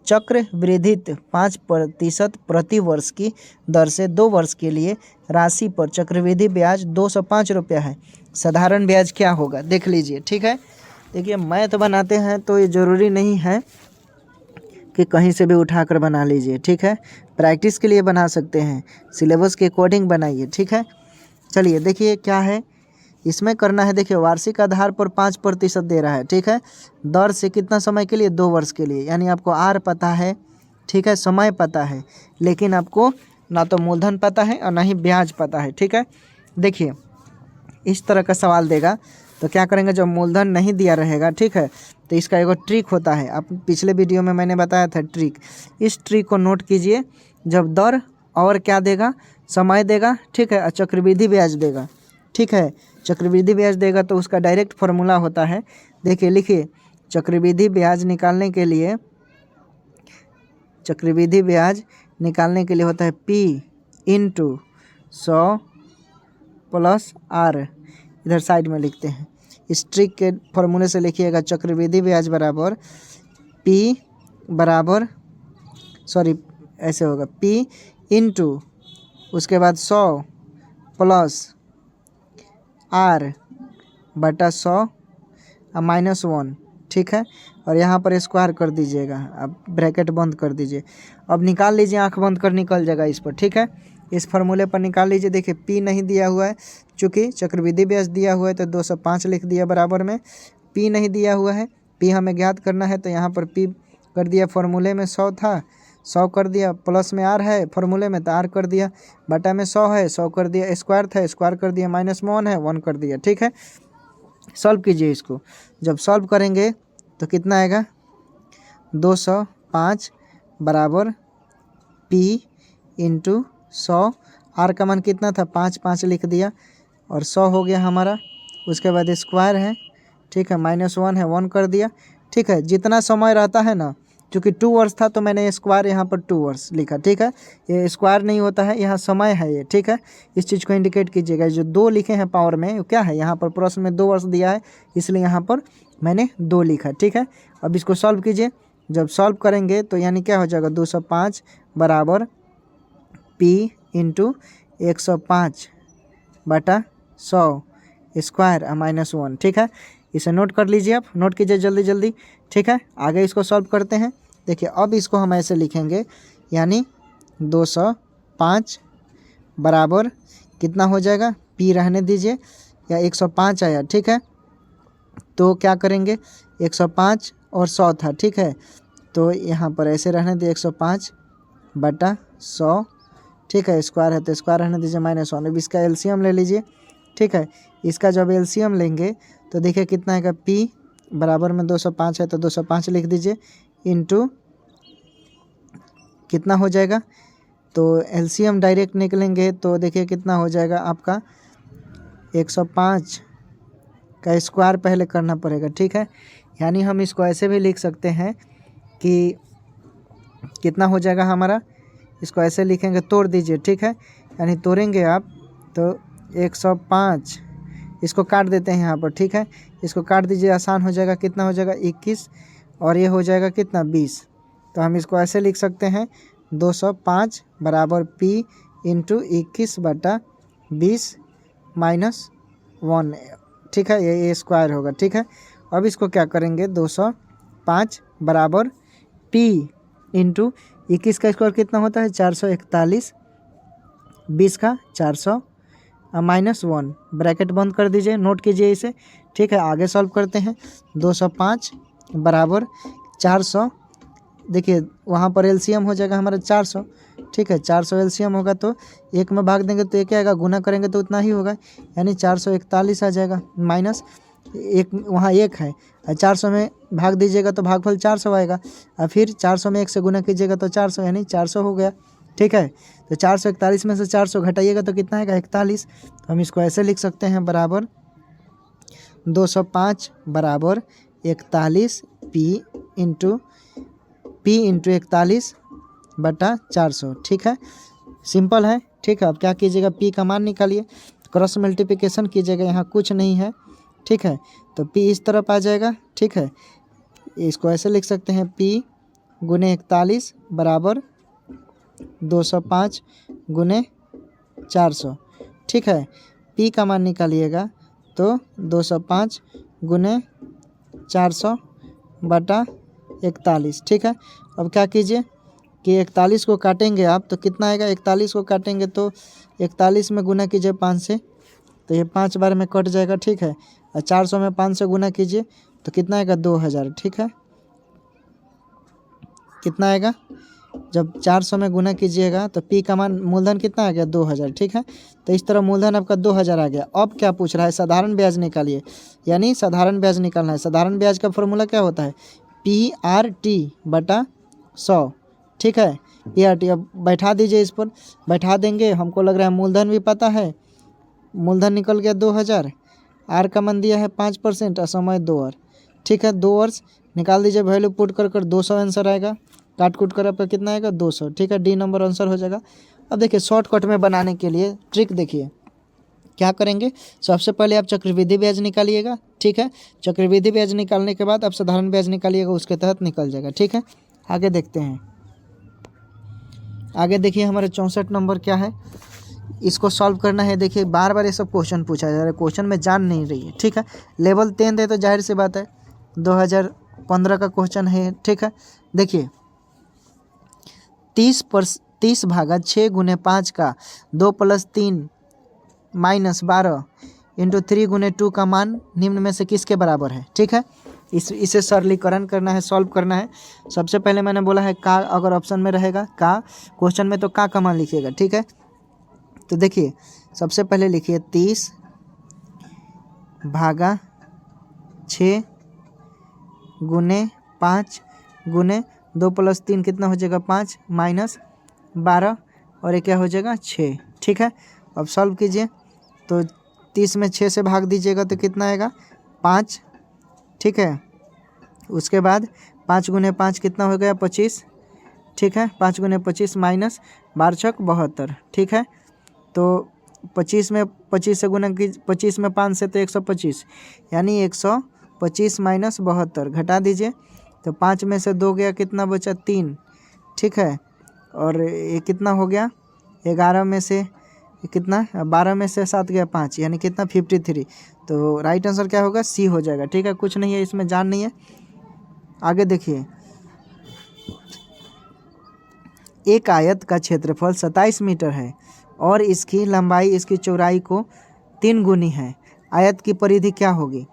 चक्रवृद्धित 5% प्रति वर्ष की दर से 2 वर्ष के लिए राशि पर चक्रवृद्धि ब्याज 205 रुपया है। साधारण ब्याज क्या होगा, देख लीजिए। ठीक है, देखिए मैथ बनाते हैं तो ये ज़रूरी नहीं है कि कहीं से भी उठाकर बना लीजिए। ठीक है, प्रैक्टिस के लिए बना सकते हैं, सिलेबस के अकॉर्डिंग बनाइए। ठीक है, चलिए देखिए क्या है इसमें करना है। देखिए वार्षिक आधार पर 5% दे रहा है। ठीक है, दर से कितना समय के लिए, 2 वर्ष के लिए, यानी आपको आर पता है, ठीक है, समय पता है, लेकिन आपको ना तो मूलधन पता है और ना ही ब्याज पता है। ठीक है, देखिए इस तरह का सवाल देगा तो क्या करेंगे, जब मूलधन नहीं दिया रहेगा, ठीक है, तो इसका एक ट्रिक होता है, आप पिछले वीडियो में मैंने बताया था ट्रिक, इस ट्रिक को नोट कीजिए। जब दर और क्या देगा, समय देगा, ठीक है, चक्रवृद्धि ब्याज देगा, ठीक है, चक्रवृद्धि ब्याज देगा तो उसका डायरेक्ट फार्मूला होता है। देखिए लिखिए, चक्रवृद्धि ब्याज निकालने के लिए, चक्रवृद्धि ब्याज निकालने के लिए होता है P × 100 + R, इधर साइड में लिखते हैं, इस ट्रिक के फॉर्मूले से लिखिएगा, चक्रवृद्धि ब्याज बराबर P बराबर, सॉरी ऐसे होगा, P × उसके बाद 100 प्लस आर बटा 100 -1, ठीक है। और यहाँ पर स्क्वायर कर दीजिएगा, अब ब्रैकेट बंद कर दीजिए। अब निकाल लीजिए, आंख बंद कर निकल जाएगा इस पर, ठीक है। इस फार्मूले पर निकाल लीजिए। देखिए पी नहीं दिया हुआ है, चूँकि चक्रवृद्धि ब्याज दिया हुआ है तो 205 लिख दिया बराबर में। पी नहीं दिया हुआ है, पी हमें ज्ञात करना है तो यहाँ पर पी कर दिया, फार्मूले में 100 था 100 कर दिया, प्लस में आर है फार्मूले में तो आर कर दिया, बटा में 100 है 100 कर दिया, स्क्वायर था स्क्वायर कर दिया, -1 है 1 कर दिया, ठीक है। सॉल्व कीजिए इसको। जब सॉल्व करेंगे तो कितना आएगा, 205 बराबर P इंटू 100, आर का मान कितना था 5 लिख दिया और 100 हो गया हमारा। उसके बाद स्क्वायर है, ठीक है, -1 है 1 कर दिया, ठीक है। जितना समय रहता है ना, क्योंकि 2 वर्ष था तो मैंने स्क्वायर यहाँ पर 2 वर्ष लिखा, ठीक है। ये स्क्वायर नहीं होता है, यहाँ समय है ये, ठीक है। इस चीज़ को इंडिकेट कीजिएगा। जो 2 लिखे हैं पावर में क्या है, यहाँ पर प्रश्न में 2 वर्ष दिया है इसलिए यहाँ पर मैंने 2 लिखा, ठीक है। अब इसको सॉल्व कीजिए। जब सॉल्व करेंगे तो यानी क्या हो जाएगा, 205 बराबर P इंटू 105 बटा 100 स्क्वायर -1, ठीक है। इसे नोट कर लीजिए, आप नोट कीजिए जल्दी जल्दी, ठीक है। आगे इसको सॉल्व करते हैं। देखिए अब इसको हम ऐसे लिखेंगे, यानी 205 बराबर कितना हो जाएगा, P रहने दीजिए, या 105 आया, ठीक है। तो क्या करेंगे, 105 और 100 था, ठीक है। तो यहाँ पर ऐसे रहने दिए 105 बटा 100, ठीक है। स्क्वायर है तो स्क्वायर रहने दीजिए -1। अब इसका एलसीएम ले लीजिए, ठीक है। इसका जब एलसीएम लेंगे तो देखिए कितना आएगा, P बराबर में 205 है तो 205 लिख दीजिए, इंटू कितना हो जाएगा, तो एलसीएम डायरेक्ट निकलेंगे तो देखिए कितना हो जाएगा आपका, 105 का स्क्वायर पहले करना पड़ेगा, ठीक है। यानी हम इसको ऐसे भी लिख सकते हैं कि कितना हो जाएगा हमारा, इसको ऐसे लिखेंगे, तोड़ दीजिए, ठीक है। यानी तोड़ेंगे आप तो 105, इसको काट देते हैं यहाँ पर, ठीक है। इसको काट दीजिए, आसान हो जाएगा, कितना हो जाएगा 21 और ये हो जाएगा कितना 20। तो हम इसको ऐसे लिख सकते हैं, 205 बराबर P इंटू 21 बटा 20 -1, ठीक है। ये स्क्वायर होगा, ठीक है। अब इसको क्या करेंगे, 205 बराबर P इंटू 21 का स्क्वायर कितना होता है 441, 20 का 400 -1, ब्रैकेट बंद कर दीजिए, नोट कीजिए इसे, ठीक है। आगे सॉल्व करते हैं। 205 बराबर 400, देखिए वहाँ पर एलसीएम हो जाएगा हमारा 400, ठीक है। 400 एलसीएम होगा तो 1 में भाग देंगे तो ये क्या आएगा, गुना करेंगे तो उतना ही होगा, यानी 441 आ जाएगा, माइनस 1 वहाँ 1 है, 400 में भाग दीजिएगा तो भागफल 400 आएगा, और फिर 400 में 1 से गुना कीजिएगा तो 400, यानी 400 हो गया, ठीक है। तो 441 में से 400 घटाइएगा तो कितना आएगा 41। तो हम इसको ऐसे लिख सकते हैं, बराबर 205 बराबर 41 P इंटू 41 बटा 400, ठीक है। सिंपल है, ठीक है। अब क्या कीजिएगा, P का मान निकालिए, क्रॉस मल्टीप्लिकेशन कीजिएगा, यहाँ कुछ नहीं है, ठीक है। तो P इस तरफ आ जाएगा, ठीक है। इसको ऐसे लिख सकते हैं, P गुने 41 बराबर 205 गुने 400, ठीक है। P का मान निकालिएगा तो 205 गुने 400 बटा 41, ठीक है। अब क्या कीजिए कि 41 को काटेंगे आप तो कितना आएगा, 41 को काटेंगे तो 41 में गुना कीजिए 5 से, तो ये 5 बार में कट जाएगा, ठीक है। और 400 में 5 से गुना कीजिए तो कितना आएगा 2000, ठीक है। कितना आएगा, जब 400 में गुना कीजिएगा तो P का मान मूलधन कितना आ गया 2000, ठीक है। तो इस तरह मूलधन आपका 2000 आ गया। अब क्या पूछ रहा है, साधारण ब्याज निकालिए, यानी साधारण ब्याज निकालना है। साधारण ब्याज का फॉर्मूला क्या होता है, PRT बटा 100, ठीक है। PRT अब बैठा दीजिए, इस पर बैठा देंगे। हमको लग रहा है मूलधन भी पता है, मूलधन निकल गया 2000, आर का मान दिया है 5% और समय 2 वर्ष, ठीक है। 2 वर्ष निकाल दीजिए, वैल्यू पुट कर 200 आंसर आएगा, काट कूट कर आपका कितना आएगा 200, ठीक है। डी नंबर आंसर हो जाएगा। अब देखिए शॉर्टकट में बनाने के लिए ट्रिक देखिए क्या करेंगे। सबसे पहले आप चक्रवृद्धि ब्याज निकालिएगा, ठीक है। चक्रवृद्धि ब्याज निकालने के बाद आप साधारण ब्याज निकालिएगा, उसके तहत निकल जाएगा, ठीक है। आगे देखते हैं। आगे देखिए हमारे 64 नंबर क्या है, इसको सॉल्व करना है। देखिए बार बार ये सब क्वेश्चन पूछा जा रहा है, क्वेश्चन में जान नहीं रही है, ठीक है। लेवल 10 है तो जाहिर सी बात है 2015 का क्वेश्चन है, ठीक है। देखिए 30 भागा 6 गुने 5 का 2 + 3 - 12 × 3 गुने 2 का मान निम्न में से किसके बराबर है, ठीक है। इसे सरलीकरण करना है, सॉल्व करना है। सबसे पहले मैंने बोला है का, अगर ऑप्शन में रहेगा का, क्वेश्चन में तो का मान लिखिएगा, ठीक है। तो देखिए सबसे पहले लिखिए 30 भागा 6 गुने 5 गुने 2 + 3 कितना हो जाएगा 5 - 12 और ये क्या हो जाएगा 6, ठीक है। अब सॉल्व कीजिए तो 30 में 6 से भाग दीजिएगा तो कितना आएगा 5, ठीक है। उसके बाद 5 गुने 5 कितना हो गया 25, ठीक है। 5 गुने 25 - 12 × 72, ठीक है। तो 25 में 25 से गुना की 25 में 5 से तो 125, यानी 125 - 72 घटा दीजिए तो 5 में से 2 गया, कितना बचा 3, ठीक है। और ये कितना हो गया 11 में से कितना 12 में से 7 गया 5, यानी कितना 53। तो राइट आंसर क्या होगा सी हो जाएगा, ठीक है। कुछ नहीं है इसमें, जान नहीं है। आगे देखिए एक आयत का क्षेत्रफल 27 मीटर है और इसकी लंबाई इसकी चौड़ाई को 3 गुनी है। आयत की परिधि क्या होगी,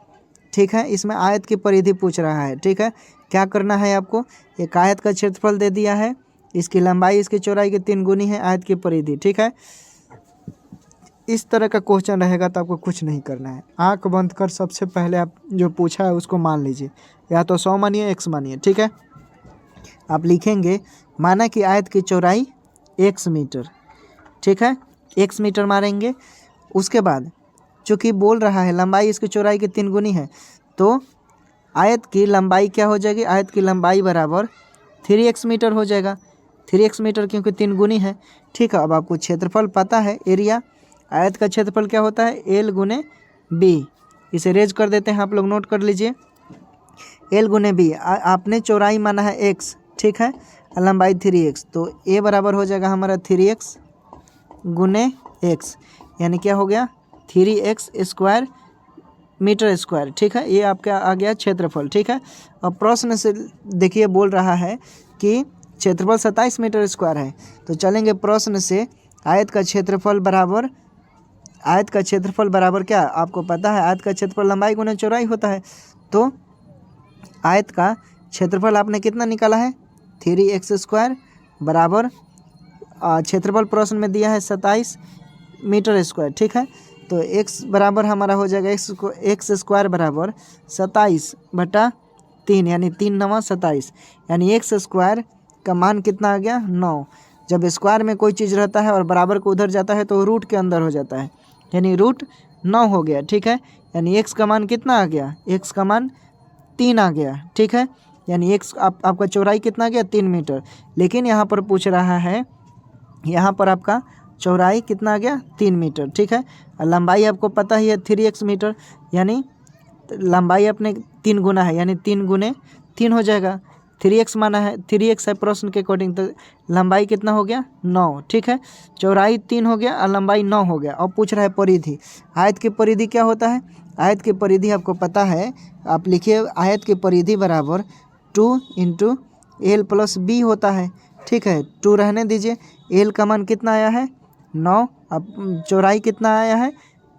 ठीक है। इसमें आयत की परिधि पूछ रहा है, ठीक है। क्या करना है आपको, एक आयत का क्षेत्रफल दे दिया है, इसकी लंबाई इसकी चौड़ाई की 3 गुनी है, आयत की परिधि, ठीक है। इस तरह का क्वेश्चन रहेगा तो आपको कुछ नहीं करना है, आंख बंद कर सबसे पहले आप जो पूछा है उसको मान लीजिए, या तो 100 मानिए x मानिए, ठीक है। आप लिखेंगे माना कि आयत की चौड़ाई x मीटर, ठीक है, x मीटर मारेंगे। उसके बाद चूँकि बोल रहा है लंबाई इसकी चौड़ाई की 3 गुनी है, तो आयत की लंबाई क्या हो जाएगी, आयत की लंबाई बराबर 3x मीटर हो जाएगा। 3x मीटर क्योंकि 3 गुनी है, ठीक है। अब आपको क्षेत्रफल पता है, एरिया, आयत का क्षेत्रफल क्या होता है L गुने B। इसे रेज कर देते हैं, आप लोग नोट कर लीजिए, L गुने B। आपने चौड़ाई माना है x, ठीक है, लंबाई 3x, तो A बराबर हो जाएगा हमारा 3x गुने x, यानी क्या हो गया 3x स्क्वायर मीटर स्क्वायर, ठीक है। ये आपका आ गया क्षेत्रफल, ठीक है। अब प्रश्न से देखिए बोल रहा है कि क्षेत्रफल 27 मीटर स्क्वायर है, तो चलेंगे प्रश्न से। आयत का क्षेत्रफल बराबर क्या, आपको पता है आयत का क्षेत्रफल लंबाई गुना चौड़ाई होता है। तो आयत का क्षेत्रफल आपने कितना निकाला है 3x स्क्वायर बराबर क्षेत्रफल प्रश्न में दिया है 27 मीटर स्क्वायर, ठीक है। तो x बराबर हमारा हो जाएगा x स्क्वायर बराबर 27/3, यानी 3 × 9 = 27, यानी x स्क्वायर का मान कितना आ गया 9। जब स्क्वायर में कोई चीज़ रहता है और बराबर को उधर जाता है तो रूट के अंदर हो जाता है, यानी √9 हो गया, ठीक है। यानी x का मान कितना आ गया, x का मान 3 आ गया, ठीक है। यानी x आपका चौड़ाई कितना आ गया 3 मीटर, लेकिन यहाँ पर पूछ रहा है, यहाँ पर आपका चौड़ाई कितना आ गया 3 मीटर, ठीक है। लंबाई आपको पता ही है 3x मीटर, यानी लंबाई अपने 3 गुना है, यानी 3 गुने 3 हो जाएगा। 3x माना है, 3x है प्रश्न के अकॉर्डिंग, तो लंबाई कितना हो गया 9, ठीक है। चौड़ाई 3 हो गया और लंबाई 9 हो गया। अब पूछ रहा है परिधि, आयत की परिधि क्या होता है, आयत की परिधि आपको पता है, आप लिखिए आयत की परिधि बराबर 2 × L + B होता है, ठीक है। 2 रहने दीजिए, L का मान कितना आया है 9, अब चौड़ाई कितना आया है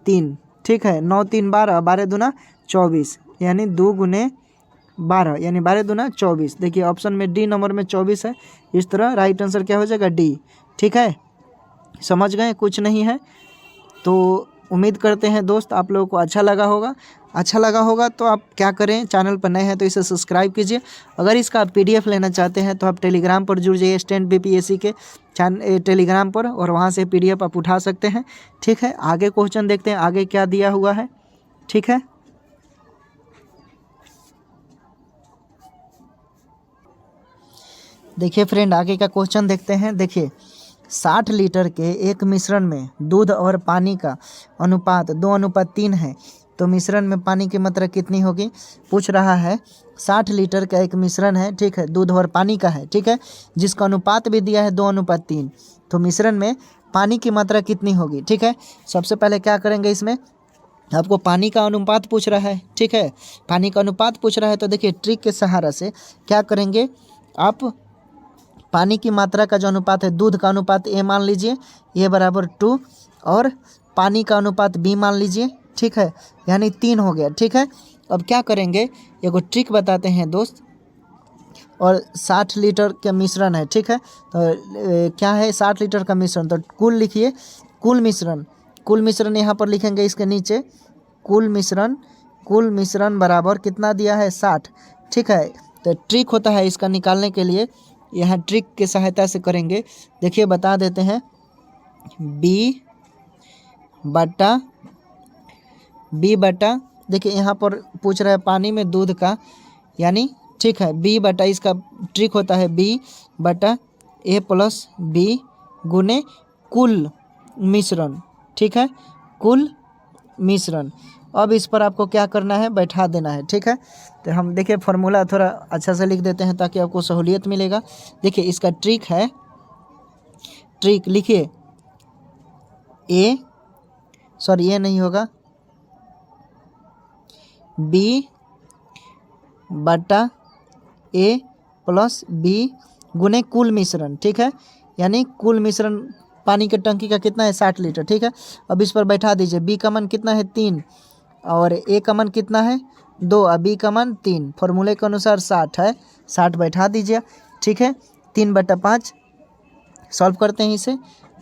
3, ठीक है। 9 × 3 = 12, 12 दूना 24, यानी 2 × 12, यानी 12 दूना 24। देखिए ऑप्शन में डी नंबर में 24 है, इस तरह राइट आंसर क्या हो जाएगा डी, ठीक है। समझ गए, कुछ नहीं है। तो उम्मीद करते हैं दोस्त आप लोगों को अच्छा लगा होगा। तो आप क्या करें, चैनल पर नए हैं तो इसे सब्सक्राइब कीजिए। अगर इसका PDF लेना चाहते हैं तो आप टेलीग्राम पर जुड़ जाइए, स्टैंड BPSC के टेलीग्राम पर, और वहाँ से PDF आप उठा सकते हैं, ठीक है। आगे क्वेश्चन देखते हैं आगे क्या दिया हुआ है, ठीक है। देखिए फ्रेंड आगे का क्वेश्चन देखते हैं। देखिए 60 लीटर के एक मिश्रण में दूध और पानी का अनुपात 2:3 है। तो मिश्रण में पानी की मात्रा कितनी होगी। पूछ रहा है 60 लीटर का एक मिश्रण है, ठीक है, दूध और पानी का है, ठीक है, जिसका अनुपात भी दिया है 2:3। तो मिश्रण में पानी की मात्रा कितनी होगी, ठीक है। सबसे पहले क्या करेंगे, इसमें आपको पानी का अनुपात पूछ रहा है, ठीक है, पानी का अनुपात पूछ रहा है। तो देखिए ट्रिक के सहारा से क्या करेंगे, आप पानी की मात्रा का जो अनुपात है, दूध का अनुपात A मान लीजिए, A बराबर 2, और पानी का अनुपात B मान लीजिए, ठीक है, यानी 3 हो गया, ठीक है। अब क्या करेंगे, एगो ट्रिक बताते हैं दोस्त। और 60 लीटर का मिश्रण है, ठीक है, तो क्या है 60 लीटर का मिश्रण, तो कुल लिखिए, कुल मिश्रण यहाँ पर लिखेंगे इसके नीचे, कुल मिश्रण बराबर कितना दिया है 60, ठीक है। तो ट्रिक होता है इसका निकालने के लिए, यहाँ ट्रिक के सहायता से करेंगे। देखिए बता देते हैं, B बटा देखिए यहाँ पर पूछ रहा है पानी में दूध का, यानी ठीक है B बटा, इसका ट्रिक होता है B बटा A प्लस B गुने कुल मिश्रण, ठीक है, कुल मिश्रण। अब इस पर आपको क्या करना है, बैठा देना है, ठीक है। तो हम देखिए फार्मूला थोड़ा अच्छा से लिख देते हैं ताकि आपको सहूलियत मिलेगा। देखिए इसका ट्रिक है, ट्रिक लिखिए ये नहीं होगा, B बटा A प्लस B गुने कुल मिश्रण, ठीक है, यानी कुल मिश्रण पानी के टंकी का कितना है 60 लीटर, ठीक है। अब इस पर बैठा दीजिए, B का मान कितना है 3 और A का मान कितना है 2 और B का मान 3, फॉर्मूले के अनुसार 60 है, 60 बैठा दीजिए, ठीक है। 3/5 सॉल्व करते हैं इसे,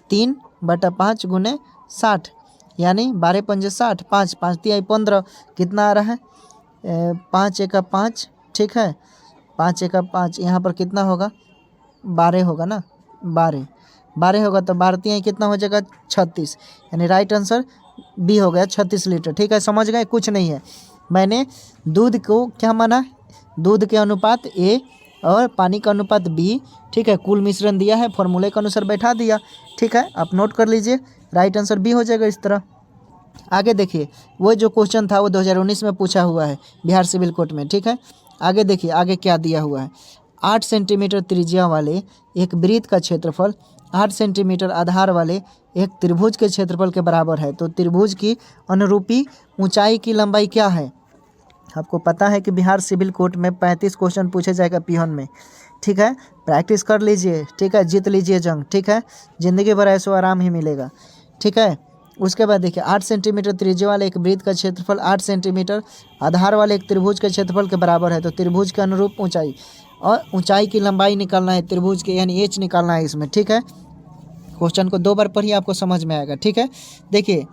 3/5 गुने 60, यानी 12 पंजे 60, 5 5 तिहाई 15, कितना आ रहा है 5 एका 5, ठीक है, 5 एका 5, यहाँ पर कितना होगा 12 होगा ना, 12 होगा, तो 12 तिहाई कितना हो जाएगा 36, यानी राइट आंसर बी हो गया 36 लीटर, ठीक है। समझ गए, कुछ नहीं है, मैंने दूध को क्या माना, दूध के अनुपात A और पानी का अनुपात B, ठीक है, कुल मिश्रण दिया है, फॉर्मूले के अनुसार बैठा दिया, ठीक है। आप नोट कर लीजिए, राइट आंसर बी हो जाएगा इस तरह। आगे देखिए, वो जो क्वेश्चन था वो 2019 में पूछा हुआ है बिहार सिविल कोर्ट में, ठीक है। आगे देखिए, आगे क्या दिया हुआ है, 8 सेंटीमीटर त्रिज्या वाले एक वृत्त का क्षेत्रफल 8 सेंटीमीटर आधार वाले एक त्रिभुज के क्षेत्रफल के बराबर है। तो त्रिभुज की अनुरूपी ऊंचाई की लंबाई क्या है। आपको पता है कि बिहार सिविल कोर्ट में 35 क्वेश्चन पूछे जाएगा पिहन में, ठीक है, प्रैक्टिस कर लीजिए, ठीक है, जीत लीजिए जंग, ठीक है, ज़िंदगी भर ऐसो आराम ही मिलेगा, ठीक है। उसके बाद देखिए, 8 सेंटीमीटर त्रिज्या वाले एक वृत्त का क्षेत्रफल 8 सेंटीमीटर आधार वाले एक त्रिभुज के क्षेत्रफल के बराबर है। तो त्रिभुज के अनुरूप ऊंचाई और ऊंचाई की लंबाई निकालना है त्रिभुज के, यानी एच निकालना है इसमें, ठीक है। क्वेश्चन को 2 बार पढ़िए, आपको समझ में आएगा, ठीक है। देखिए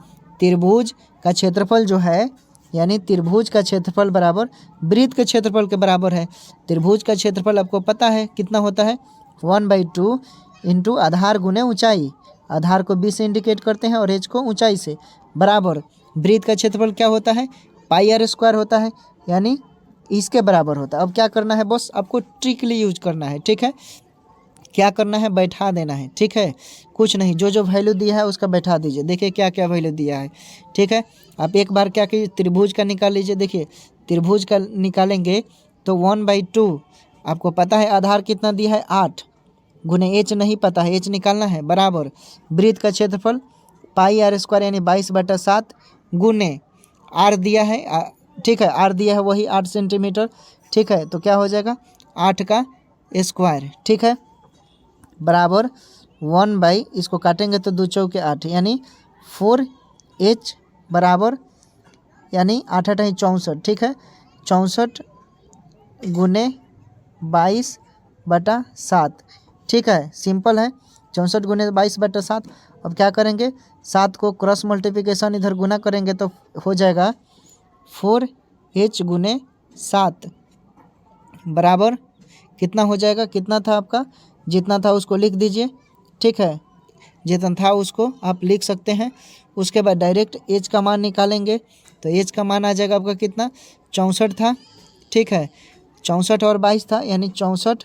त्रिभुज का क्षेत्रफल जो है, यानी त्रिभुज का क्षेत्रफल बराबर वृत्त के क्षेत्रफल के बराबर है। त्रिभुज का क्षेत्रफल आपको पता है कितना होता है, 1/2 इंटू आधार गुने ऊंचाई, आधार को B से इंडिकेट करते हैं और H को ऊंचाई से, बराबर वृत्त का क्षेत्रफल क्या होता है πr² होता है, यानी इसके बराबर होता है। अब क्या करना है बस, आपको ट्रिकली यूज करना है, ठीक है, क्या करना है बैठा देना है, ठीक है, कुछ नहीं, जो जो वैल्यू दिया है उसका बैठा दीजिए। देखिए क्या क्या वैल्यू दिया है, ठीक है। आप एक बार क्या कीजिए, त्रिभुज का निकाल लीजिए। देखिए त्रिभुज का निकालेंगे तो 1/2, आपको पता है आधार कितना दिया है 8 गुने H नहीं पता है, H निकालना है, बराबर वृत्त का क्षेत्रफल πr² यानी 22/7 गुने R दिया है, ठीक है, R दिया है वही 8 सेंटीमीटर, ठीक है, तो क्या हो जाएगा 8 का स्क्वायर, ठीक है, बराबर 1/ इसको काटेंगे तो 2 चौके 8, यानी 4H बराबर, यानी 8 8 है 64, ठीक है, 64 गुने 22/7, ठीक है, सिंपल है, 64 गुने 22/7। अब क्या करेंगे, 7 को क्रॉस मल्टीप्लिकेशन इधर गुना करेंगे तो हो जाएगा 4H गुने 7 बराबर कितना हो जाएगा, कितना था आपका, जितना था उसको लिख दीजिए, ठीक है, जितना था उसको आप लिख सकते हैं। उसके बाद डायरेक्ट H का मान निकालेंगे तो H का मान आ जाएगा आपका कितना, 64 था, ठीक है, 64 और 22 था, यानी 64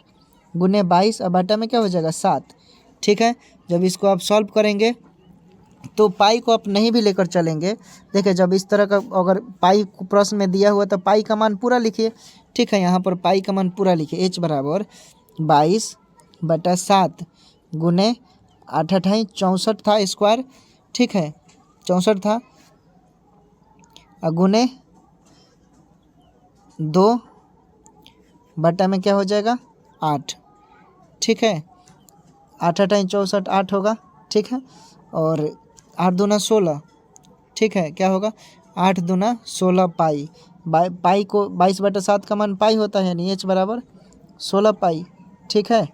गुने 22 अब बटा में क्या हो जाएगा 7, ठीक है। जब इसको आप सॉल्व करेंगे तो पाई को आप नहीं भी लेकर चलेंगे, देखिए जब इस तरह का अगर पाई प्रश्न में दिया हुआ तो पाई का मान पूरा लिखिए, ठीक है। यहाँ पर पाई का मान पूरा लिखिए, h बराबर 22/7 गुने 8 8 64 था स्क्वायर, ठीक है 64 था, गुने 2 बटा में क्या हो जाएगा 8, ठीक है 8 8 64 8 होगा, ठीक है। और 8 दूना 16, ठीक है क्या होगा 8 दूना 16 पाई, पाई को 22/7 का मान पाई होता है, यानी h बराबर 16 पाई, ठीक है।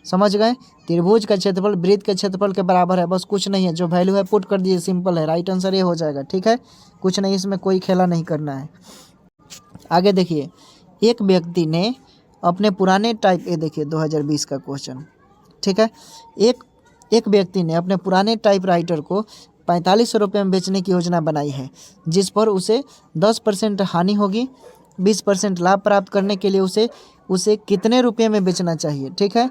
समझ गए, त्रिभुज का क्षेत्रफल वृत्त के क्षेत्रफल के बराबर है, बस कुछ नहीं है, जो वैल्यू है पुट कर दीजिए, सिंपल है, राइट आंसर ये हो जाएगा, ठीक है। कुछ नहीं, इसमें कोई खेला नहीं करना है। आगे देखिए, एक व्यक्ति ने अपने पुराने टाइप, ये देखिए 2020 का क्वेश्चन, ठीक है। एक व्यक्ति ने अपने पुराने टाइपराइटर को 4500 रुपये में बेचने की योजना बनाई है, जिस पर उसे 10% हानि होगी। 20% लाभ प्राप्त करने के लिए उसे कितने रुपये में बेचना चाहिए, ठीक है।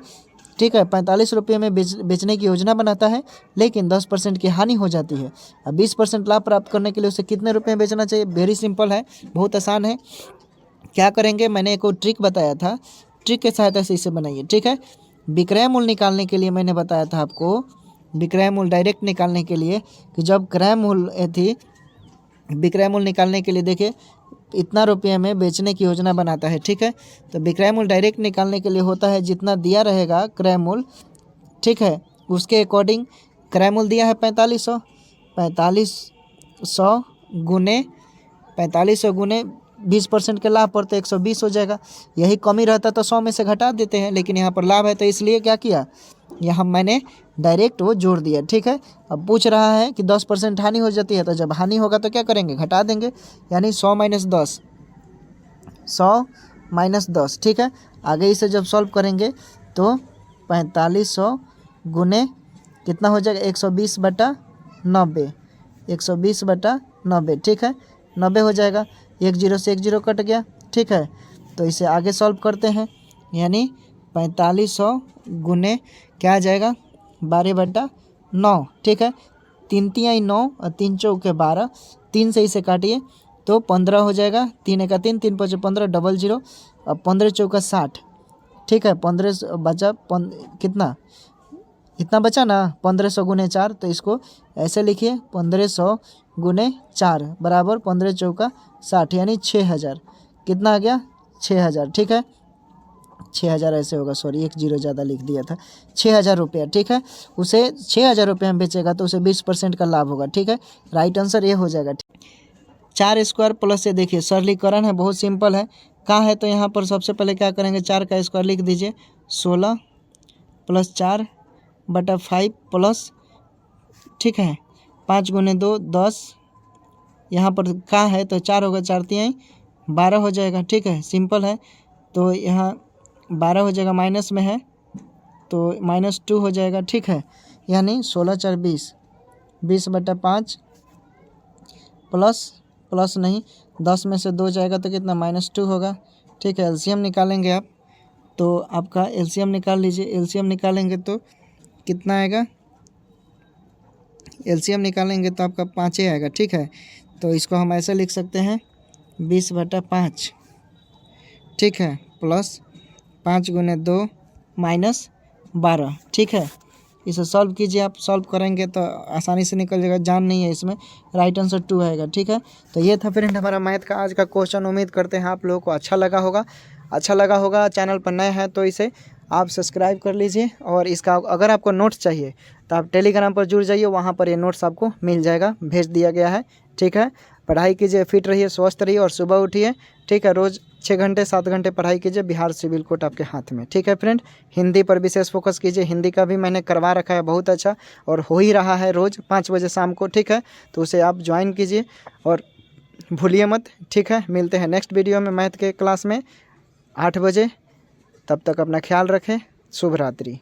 45 रुपये में बेचने की योजना बनाता है, लेकिन 10% की हानि हो जाती है। अब 20% लाभ प्राप्त करने के लिए उसे कितने रुपये में बेचना चाहिए। वेरी सिंपल है, बहुत आसान है। क्या करेंगे, मैंने एक ट्रिक बताया था, ट्रिक के सहायता से इसे बनाइए, ठीक है। विक्रय मूल्य निकालने के लिए मैंने बताया था आपको, विक्रय मूल्य डायरेक्ट निकालने के लिए, कि जब क्रय मूल्य थी, विक्रय मूल्य निकालने के लिए देखिए इतना रुपये में बेचने की योजना बनाता है, ठीक है। तो विक्रय मूल्य डायरेक्ट निकालने के लिए होता है जितना दिया रहेगा क्रय मूल्य, ठीक है, उसके अकॉर्डिंग क्रय मूल्य दिया है 4500, 4500 गुने 4500 गुने 20% के लाभ पर तो 120 हो जाएगा। यही कमी रहता तो 100 में से घटा देते हैं, लेकिन यहाँ पर लाभ है तो इसलिए क्या किया, यहाँ मैंने डायरेक्ट वो जोड़ दिया, ठीक है। अब पूछ रहा है कि 10% हानि हो जाती है, तो जब हानि होगा तो क्या करेंगे, घटा देंगे, यानी 100 - 10, ठीक है। आगे इसे जब सॉल्व करेंगे तो 4500 गुने कितना हो जाएगा 120/90, 120/90, ठीक है 90 हो जाएगा, 1 0 से 1 0 कट गया, ठीक है। तो इसे आगे सॉल्व करते हैं, यानी 4500 गुने क्या आ जाएगा 12/9, ठीक है। 3 3 9 और 3 चौके 12, 3 से इसे काटिए तो 15 हो जाएगा, 3 1 3, 3 5 15, 00 और 15 चौका 60, ठीक है। 15 बचा, कितना इतना बचा ना, 1500 गुने 4, तो इसको ऐसे लिखिए 1500 गुने 4 बराबर 15 चौका 60, यानी 6000, कितना आ गया 6000, ठीक है 6000 ऐसे होगा, सॉरी 1 0 ज़्यादा लिख दिया था, 6000 रुपया, ठीक है। उसे 6000 रुपये में बेचेगा तो उसे 20% का लाभ होगा, ठीक है। राइट आंसर ये हो जाएगा। 4 स्क्वायर प्लस से देखिए सरलीकरण है, बहुत सिंपल है। कहाँ है तो यहाँ पर सबसे पहले क्या करेंगे, 4 का स्क्वायर लिख दीजिए, 16 + 4/5 प्लस, ठीक है 5 गुने 2 10, यहाँ पर कहाँ है तो 4 होगा, 4 3 12 हो जाएगा, ठीक है सिंपल है। तो यहाँ 12 हो जाएगा, माइनस में है तो -2 हो जाएगा, ठीक है। यानी 16 4 20, 20/5 प्लस नहीं 10 में से 2 जाएगा तो कितना -2 होगा, ठीक है। एलसीएम निकालेंगे आप, तो आपका एलसीएम निकाल लीजिए, एलसीएम निकालेंगे तो कितना आएगा, एलसीएम निकालेंगे तो आपका 5 आएगा, ठीक है। तो इसको हम ऐसे लिख सकते हैं 20/5, ठीक है, प्लस 5 गुने 2 -12, ठीक है। इसे सॉल्व कीजिए, आप सॉल्व करेंगे तो आसानी से निकल जाएगा, जान नहीं है इसमें, राइट आंसर 2 आएगा, ठीक है। तो ये था फ्रेंड हमारा मैथ का आज का क्वेश्चन। उम्मीद करते हैं आप लोगों को अच्छा लगा होगा। चैनल पर नए हैं तो इसे आप सब्सक्राइब कर लीजिए, और इसका अगर आपको नोट्स चाहिए तो आप टेलीग्राम पर जुड़ जाइए, वहाँ पर ये नोट्स आपको मिल जाएगा, भेज दिया गया है, ठीक है। पढ़ाई कीजिए, फिट रहिए, स्वस्थ रहिए और सुबह उठिए, ठीक है। रोज़ 6 घंटे 7 घंटे पढ़ाई कीजिए, बिहार सिविल कोड आपके हाथ में, ठीक है फ्रेंड। हिंदी पर विशेष फोकस कीजिए, हिंदी का भी मैंने करवा रखा है बहुत अच्छा, और हो ही रहा है रोज़ 5 बजे शाम को, ठीक है। तो उसे आप ज्वाइन कीजिए और भूलिए मत, ठीक है। मिलते हैं नेक्स्ट वीडियो में मैथ के क्लास में 8 बजे, तब तक अपना ख्याल रखें, शुभ रात्रि।